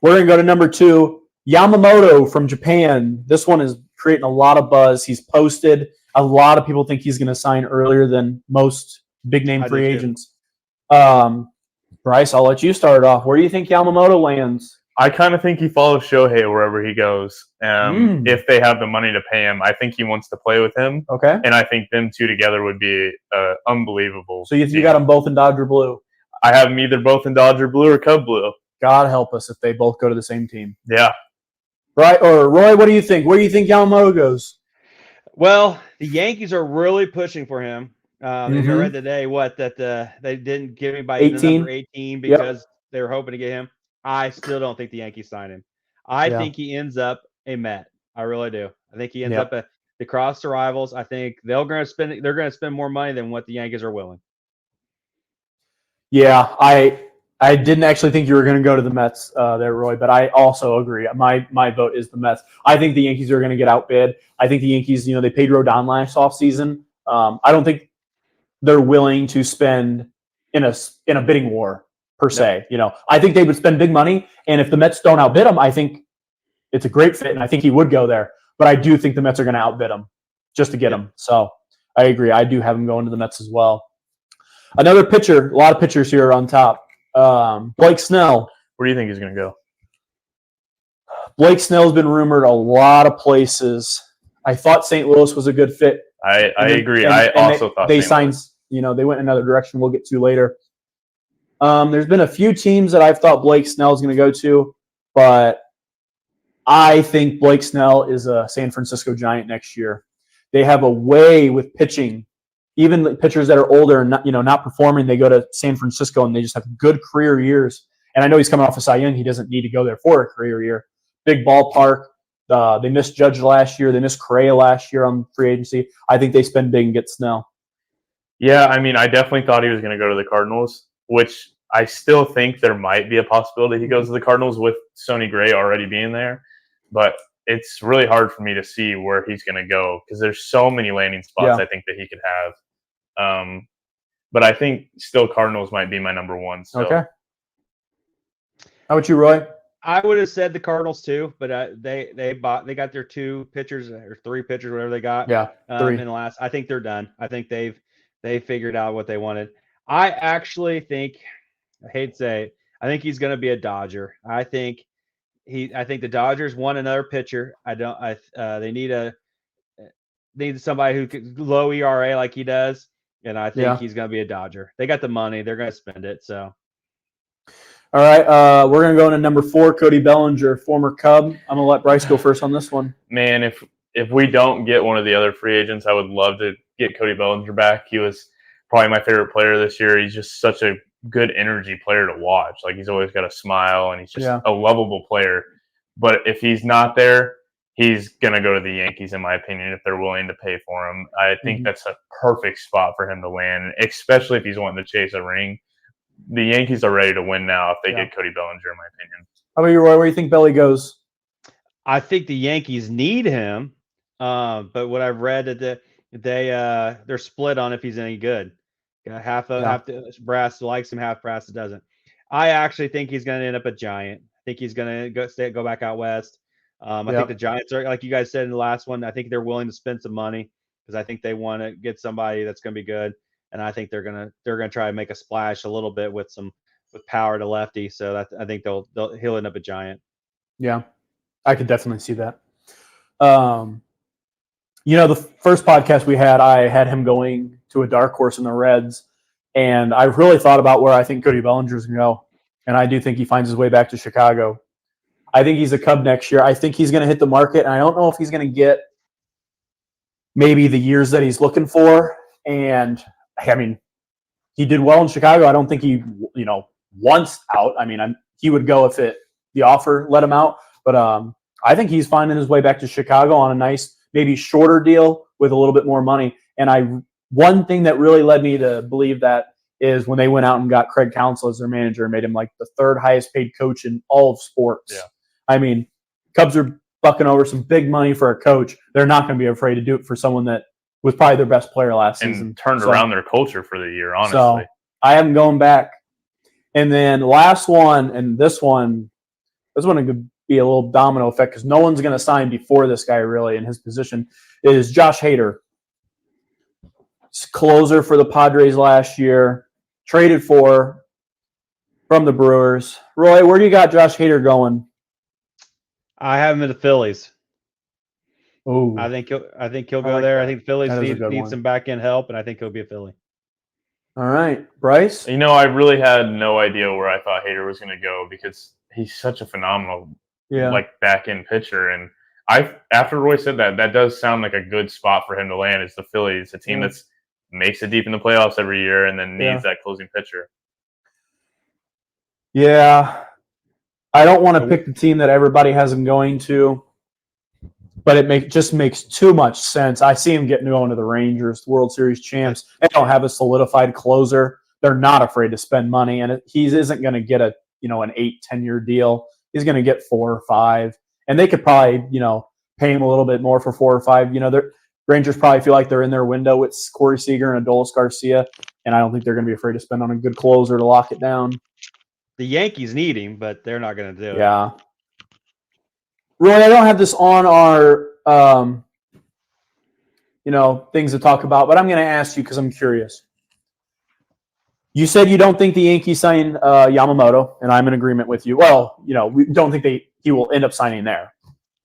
We're gonna go to number two, Yamamoto from Japan. This one is creating a lot of buzz. He's posted. A lot of people think he's going to sign earlier than most big name free agents. Bryce, I'll let you start off. Where do you think Yamamoto lands? I kind of think he follows Shohei wherever he goes. If they have the money to pay him, I think he wants to play with him. Okay. And I think them two together would be unbelievable. So you got them both in Dodger blue? I have them either both in Dodger blue or Cub blue. God help us if they both go to the same team. Yeah. Right. Or Roy, what do you think? Where do you think Yamamoto goes? Well, the Yankees are really pushing for him. I read today that they didn't give anybody the number 18 because they were hoping to get him. I still don't think the Yankees sign him. I think he ends up a Met. I really do. I think he ends up the cross to rivals. I think they're going to spend more money than what the Yankees are willing. Yeah, I didn't actually think you were going to go to the Mets there, Roy, but I also agree. My vote is the Mets. I think the Yankees are going to get outbid. I think the Yankees, they paid Rodon last offseason. I don't think they're willing to spend in a bidding war per se. I think they would spend big money, and if the Mets don't outbid them, I think it's a great fit, and I think he would go there. But I do think the Mets are going to outbid him just to get him. So I agree. I do have him going to the Mets as well. Another pitcher, a lot of pitchers here on top. Blake Snell. Where do you think he's going to go? Blake Snell's been rumored a lot of places. I thought St. Louis was a good fit. I agree. I also thought they signed. They went in another direction. We'll get to later. There's been a few teams that I've thought Blake Snell is going to go to, but I think Blake Snell is a San Francisco Giant next year. They have a way with pitching. Even the pitchers that are older and not performing, they go to San Francisco and they just have good career years. And I know he's coming off a Cy Young. He doesn't need to go there for a career year. Big ballpark. They missed Judge last year. They missed Correa last year on free agency. I think they spend big and get Snell. Yeah, I definitely thought he was going to go to the Cardinals, which I still think there might be a possibility he goes to the Cardinals with Sonny Gray already being there. But it's really hard for me to see where he's going to go because there's so many landing spots I think that he could have. But I think still Cardinals might be my number one. So. Okay. How about you, Roy? I would have said the Cardinals too, but they got their 2 pitchers or 3 pitchers, whatever they got. Yeah, 3 in the last. I think they're done. I think they figured out what they wanted. I actually think, I hate to say it, I think he's going to be a Dodger. I think the Dodgers want another pitcher. They need somebody who could low ERA like he does, and I think he's going to be a Dodger. They got the money, they're going to spend it. So, all right, we're going to go into number 4, Cody Bellinger, former Cub. I'm going to let Bryce go first on this one. Man, if we don't get one of the other free agents, I would love to get Cody Bellinger back. He was probably my favorite player this year. He's just such a good energy player to watch. Like, he's always got a smile, and he's just a lovable player. But if he's not there, he's going to go to the Yankees, in my opinion, if they're willing to pay for him. I think that's a perfect spot for him to land, especially if he's wanting to chase a ring. The Yankees are ready to win now if they get Cody Bellinger, in my opinion. How about you, Roy? Where do you think Belly goes? I think the Yankees need him, but what I've read that they're split on if he's any good. Half the brass likes him, half brass doesn't. I actually think he's going to end up a Giant. I think he's going to go back out west. I think the Giants are, like you guys said in the last one, I think they're willing to spend some money because I think they want to get somebody that's going to be good, and I think they're gonna try to make a splash a little bit with power to lefty. So I think he'll end up a Giant. Yeah, I could definitely see that. The first podcast we had, I had him going to a dark horse in the Reds, and I really thought about where I think Cody Bellinger's going to go, and I do think he finds his way back to Chicago. I think he's a Cub next year. I think he's going to hit the market, and I don't know if he's going to get maybe the years that he's looking for. And, I mean, he did well in Chicago. I don't think he, wants out. I mean, he would go if the offer let him out. But I think he's finding his way back to Chicago on a nice, maybe shorter deal with a little bit more money. And one thing that really led me to believe that is when they went out and got Craig Counsell as their manager and made him like the 3rd highest paid coach in all of sports. Yeah. I mean, Cubs are bucking over some big money for a coach. They're not going to be afraid to do it for someone that was probably their best player last season. And turned around their culture for the year, honestly. So I have him going back. And then last one, and this one could be a little domino effect because no one's going to sign before this guy really in his position, is Josh Hader. Closer for the Padres last year, traded from the Brewers. Roy, where do you got Josh Hader going? I have him in the Phillies. Oh, I think he'll go there. That. I think the Phillies need some back end help, and I think he'll be a Philly. All right, Bryce. I really had no idea where I thought Hader was going to go because he's such a phenomenal, back end pitcher. And after Roy said that does sound like a good spot for him to land. Is the Phillies, a team that's makes it deep in the playoffs every year and then needs that closing pitcher. Yeah, I don't want to pick the team that everybody has him going to. But it just makes too much sense. I see him going to the Rangers, World Series champs. They don't have a solidified closer. They're not afraid to spend money, and he isn't going to get an 8-10-year deal. He's going to get 4 or 5, and they could probably pay him a little bit more for 4 or 5. The Rangers probably feel like they're in their window with Corey Seager and Adolis Garcia, and I don't think they're going to be afraid to spend on a good closer to lock it down. The Yankees need him, but they're not going to do it. Yeah. Roy, I don't have this on our, things to talk about, but I'm going to ask you because I'm curious. You said you don't think the Yankees sign Yamamoto, and I'm in agreement with you. Well, we don't think he will end up signing there.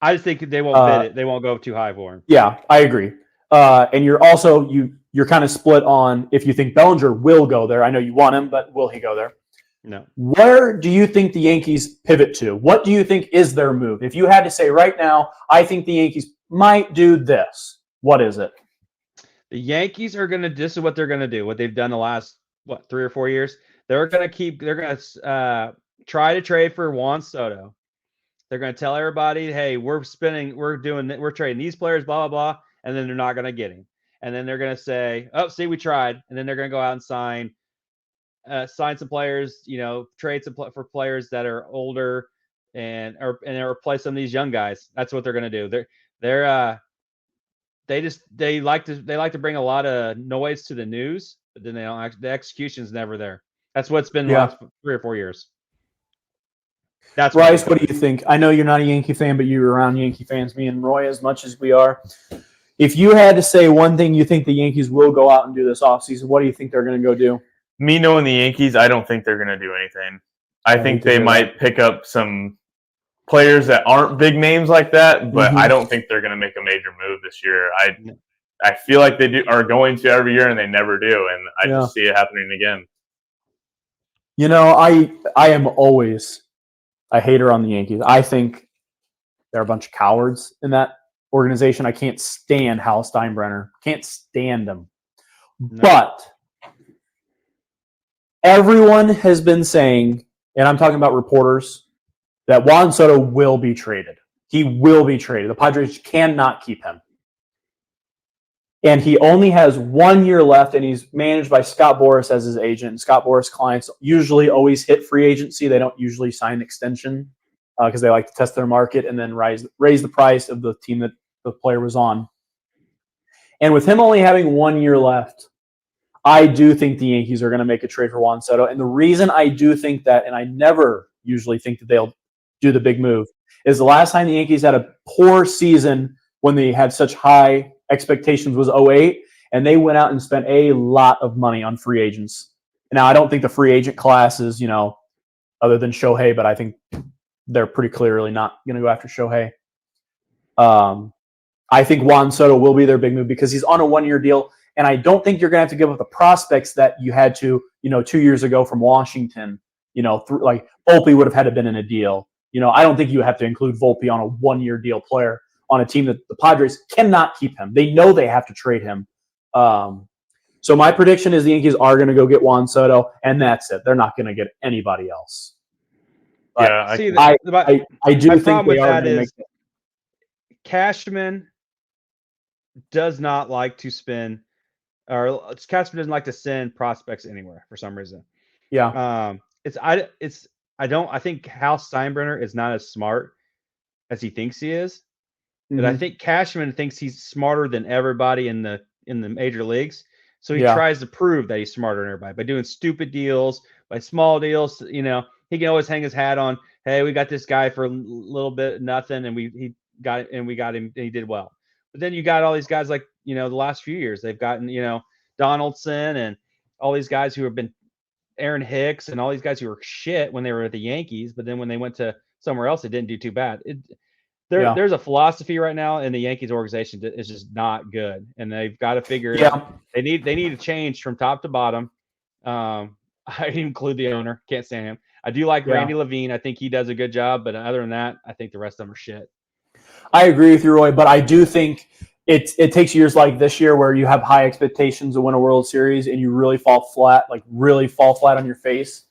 I just think they won't bid it. They won't go too high for him. Yeah, I agree. And you're also you're kind of split on if you think Bellinger will go there. I know you want him, but will he go there? No. Where do you think the Yankees pivot to? What do you think is their move? If you had to say right now, I think the Yankees might do this. What is it? The Yankees are going to, this is what they're going to do, what they've done the last, 3 or 4 years. They're going to try to trade for Juan Soto. They're going to tell everybody, hey, we're trading these players, blah, blah, blah. And then they're not going to get him. And then they're going to say, oh, see, we tried. And then they're going to go out and sign some players, trade for players that are older and replace some of these young guys. That's what they're going to do. They like to bring a lot of noise to the news, but then the execution's never there. That's what's been the last 3 or 4 years. That's Bryce, what do you think? I know you're not a Yankee fan, but you're around Yankee fans, me and Roy, as much as we are. If you had to say one thing you think the Yankees will go out and do this offseason, what do you think they're going to go do? Me knowing the Yankees, I don't think they're going to do anything. I think they might pick up some players that aren't big names like that, but I don't think they're going to make a major move this year. I feel like they are going to every year, and they never do, and I just see it happening again. You know, I am always a hater on the Yankees. I think they're a bunch of cowards in that organization. I can't stand Hal Steinbrenner. Can't stand him. No. But everyone has been saying, and I'm talking about reporters, that Juan Soto will be traded. He will be traded. The Padres cannot keep him. And he only has 1 year left, and he's managed by Scott Boras as his agent. And Scott Boras clients usually always hit free agency. They don't usually sign an extension because they like to test their market and then raise the price of the team that the player was on. And with him only having 1 year left, I do think the Yankees are going to make a trade for Juan Soto. And the reason I do think that, and I never usually think that they'll do the big move, is the last time the Yankees had a poor season when they had such high expectations was 2008, and they went out and spent a lot of money on free agents. Now, I don't think the free agent class is, other than Shohei, but I think they're pretty clearly not going to go after Shohei. I think Juan Soto will be their big move because he's on a 1 year deal, and I don't think you're going to have to give up the prospects that you had to, 2 years ago from Washington. Like Volpe would have had to been in a deal. I don't think you have to include Volpe on a 1 year deal player on a team that the Padres cannot keep him. They know they have to trade him. So my prediction is the Yankees are going to go get Juan Soto, and that's it. They're not going to get anybody else. But yeah, I do think they are going to make it. Cashman does not like to spend, or Cashman doesn't like to send prospects anywhere for some reason. Yeah. I think Hal Steinbrenner is not as smart as he thinks he is. But I think Cashman thinks he's smarter than everybody in the major leagues. So he tries to prove that he's smarter than everybody by doing stupid deals, by small deals. He can always hang his hat on, hey, we got this guy for a little bit nothing, and we got him, and he did well. But then you got all these guys like, the last few years they've gotten, Donaldson and all these guys who have been Aaron Hicks and all these guys who were shit when they were at the Yankees, but then when they went to somewhere else, it didn't do too bad. There's a philosophy right now in the Yankees organization that is just not good, and they've got to figure it out. They need to change from top to bottom. I include the owner. Can't stand him. I do like Randy Levine. I think he does a good job, but other than that, I think the rest of them are shit. I agree with you, Roy, but I do think it takes years like this year where you have high expectations to win a World Series and you really fall flat on your face.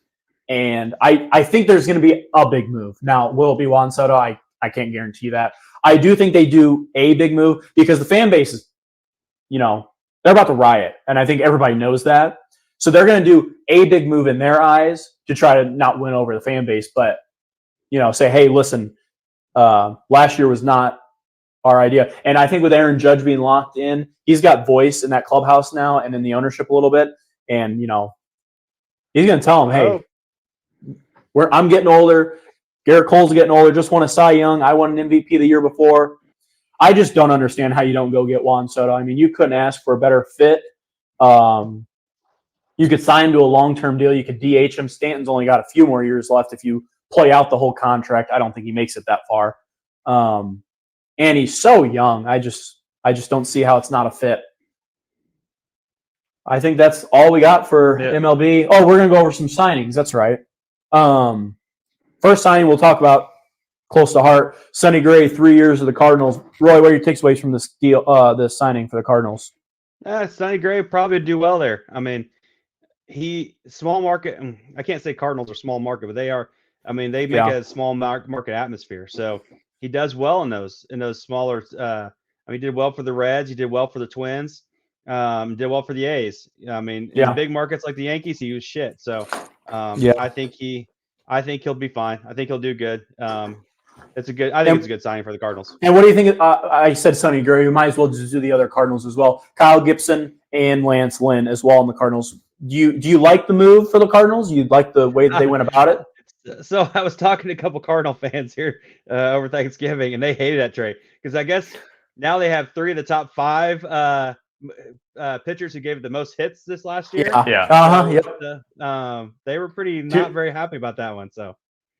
And I think there's going to be a big move. Now, will it be Juan Soto? I can't guarantee that. I do think they do a big move because the fan base is, they're about to riot. And I think everybody knows that. So they're going to do a big move in their eyes to try to not win over the fan base, but, say, hey, listen, last year was not our idea. And I think with Aaron Judge being locked in, he's got voice in that clubhouse now and in the ownership a little bit. And, he's going to tell them, hey, I'm getting older. Garrett Cole's getting older. Just won a Cy Young. I won an MVP the year before. I just don't understand how you don't go get Juan Soto. I mean, you couldn't ask for a better fit. You could sign him to a long-term deal. You could DH him. Stanton's only got a few more years left if you play out the whole contract. I don't think he makes it that far. And he's so young. I just don't see how it's not a fit. I think that's all we got for MLB. Oh, we're going to go over some signings. That's right. First signing we'll talk about close to heart. Sonny Gray, 3 years of the Cardinals. Roy, what are your takeaways from this deal? This signing for the Cardinals? Sonny Gray probably do well there. I mean, small market. I can't say Cardinals are small market, but they are. I mean, they make a small market atmosphere. So he does well in those smaller. He did well for the Reds. He did well for the Twins. Did well for the A's. I mean, in big markets like the Yankees, he was shit. So I think he'll be fine. I think he'll do good. It's a good signing for the Cardinals. And what do you think? I said Sonny Gray. We might as well just do the other Cardinals as well. Kyle Gibson and Lance Lynn as well in the Cardinals. Do you like the move for the Cardinals? You like the way that they went about it? So I was talking to a couple Cardinal fans here over Thanksgiving, and they hated that trade because I guess now they have 3 of the top 5 pitchers who gave the most hits this last year. Yeah. Yep. They were pretty not very happy about that one. So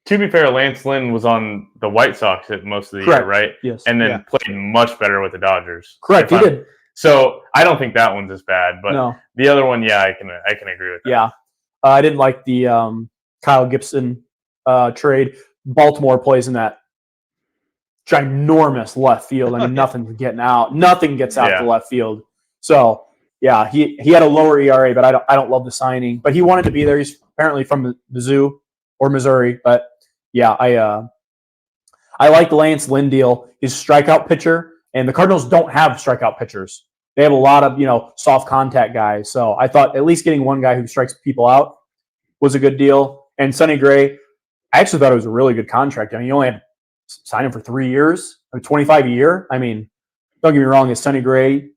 to be fair, Lance Lynn was on the White Sox at most of the Correct. year, right? Yes. And then played much better with the Dodgers. Correct. He did. So I don't think that one's as bad, but No. the other one, I can agree with that. Yeah. I didn't like the Kyle Gibson trade. Baltimore plays in that ginormous left field. I mean, nothing's getting out. Nothing gets out to left field. So yeah, he had a lower ERA, but I don't love the signing. But he wanted to be there. He's apparently from Mizzou or Missouri. But yeah, I like the Lance Lynn deal. He's a strikeout pitcher, and the Cardinals don't have strikeout pitchers. They have a lot of soft contact guys. So I thought at least getting one guy who strikes people out was a good deal. And Sonny Gray, I actually thought it was a really good contract. I mean, you only had to sign him for 3 years, or 25 a year. I mean, don't get me wrong, is Sonny Gray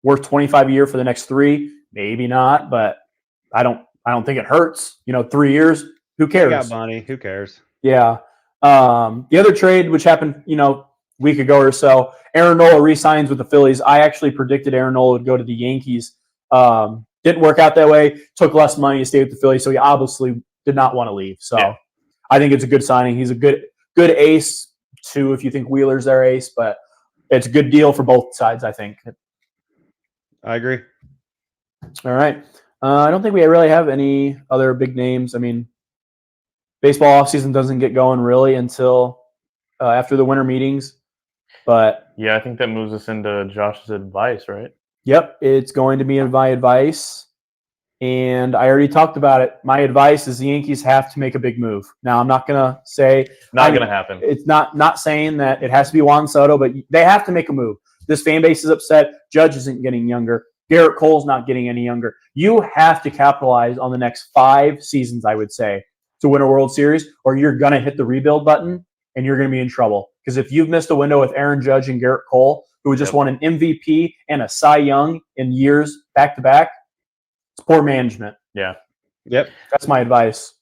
worth 25 a year for the next 3? Maybe not, but I don't think it hurts. 3 years, who cares? You got money, who cares? Yeah. The other trade, which happened, week ago or so, Aaron Nola re-signs with the Phillies. I actually predicted Aaron Nola would go to the Yankees. Didn't work out that way. Took less money to stay with the Phillies, so he obviously did not want to leave. So I think it's a good signing. He's a good ace, too, if you think Wheeler's their ace, but it's a good deal for both sides, I think. I agree. All right. I don't think we really have any other big names. I mean, baseball offseason doesn't get going really until after the winter meetings. But I think that moves us into Josh's advice, right? Yep, it's going to be my advice. And I already talked about it. My advice is the Yankees have to make a big move. Now, I'm not going to say not going to happen. It's not saying that it has to be Juan Soto, but they have to make a move. This fan base is upset. Judge isn't getting younger. Garrett Cole's not getting any younger. You have to capitalize on the next 5 seasons, I would say, to win a World Series, or you're going to hit the rebuild button and you're going to be in trouble. Because if you've missed a window with Aaron Judge and Garrett Cole, who just won an MVP and a Cy Young in years back-to-back, it's poor management. Yeah. Yep. That's my advice.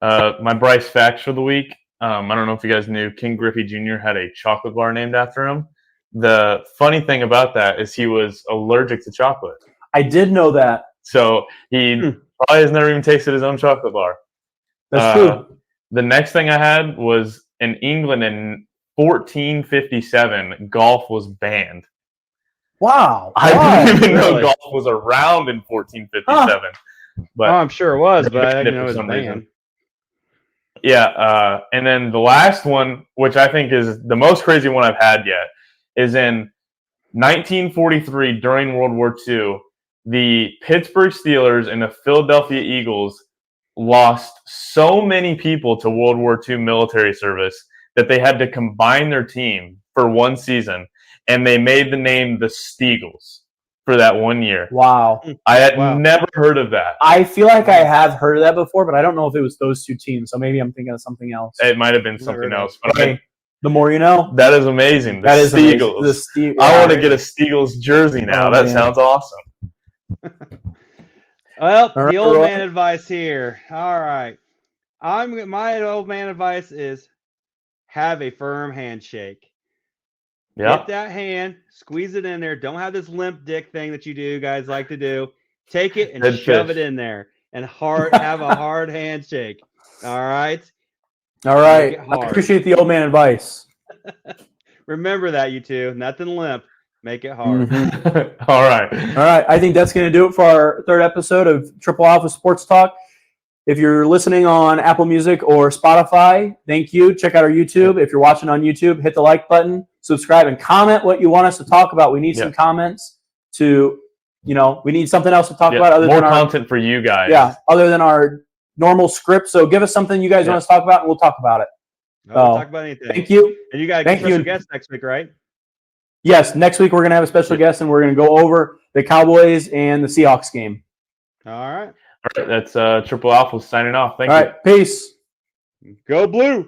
My Bryce facts for the week. I don't know if you guys knew King Griffey Jr. had a chocolate bar named after him. The funny thing about that is he was allergic to chocolate. I did know that. So he probably has never even tasted his own chocolate bar. That's true. The next thing I had was in England in 1457, golf was banned. Wow. I didn't even know golf was around in 1457. But I'm sure it was, but I didn't know it was some banned. reason. Yeah, and then the last one, which I think is the most crazy one I've had yet, is in 1943 during World War II, the Pittsburgh Steelers and the Philadelphia Eagles lost so many people to World War II military service that they had to combine their team for one season, and they made the name the Steagles for that 1 year. Wow. I had never heard of that. I feel like I have heard of that before, but I don't know if it was those 2 teams, so maybe I'm thinking of something else. It might have been something else. But hey, the more you know. That is amazing. That is Steagles. I want to get a Steagles jersey now. That sounds awesome. Well, the old man advice here. All right. My old man advice is have a firm handshake. Yeah. Get that hand, squeeze it in there. Don't have this limp dick thing that you guys like to do. Take it and shove it in there and have a hard handshake. All right. All right. I appreciate the old man advice. Remember that, you two. Nothing limp. Make it hard. Mm-hmm. All right. All right. I think that's going to do it for our 3rd episode of Triple Alpha Sports Talk. If you're listening on Apple Music or Spotify, thank you. Check out our YouTube. If you're watching on YouTube, hit the like button, subscribe, and comment what you want us to talk about. We need some comments to, we need something else to talk about. Other more than content for you guys. Yeah, other than our normal script. So give us something you guys want us to talk about, and we'll talk about it. We'll talk about anything. Thank you. And you got a special guest next week, right? Yes, next week we're going to have a special guest, and we're going to go over the Cowboys and the Seahawks game. All right. All right, that's Triple Alpha signing off. Thank you. All right, peace. Go Blue.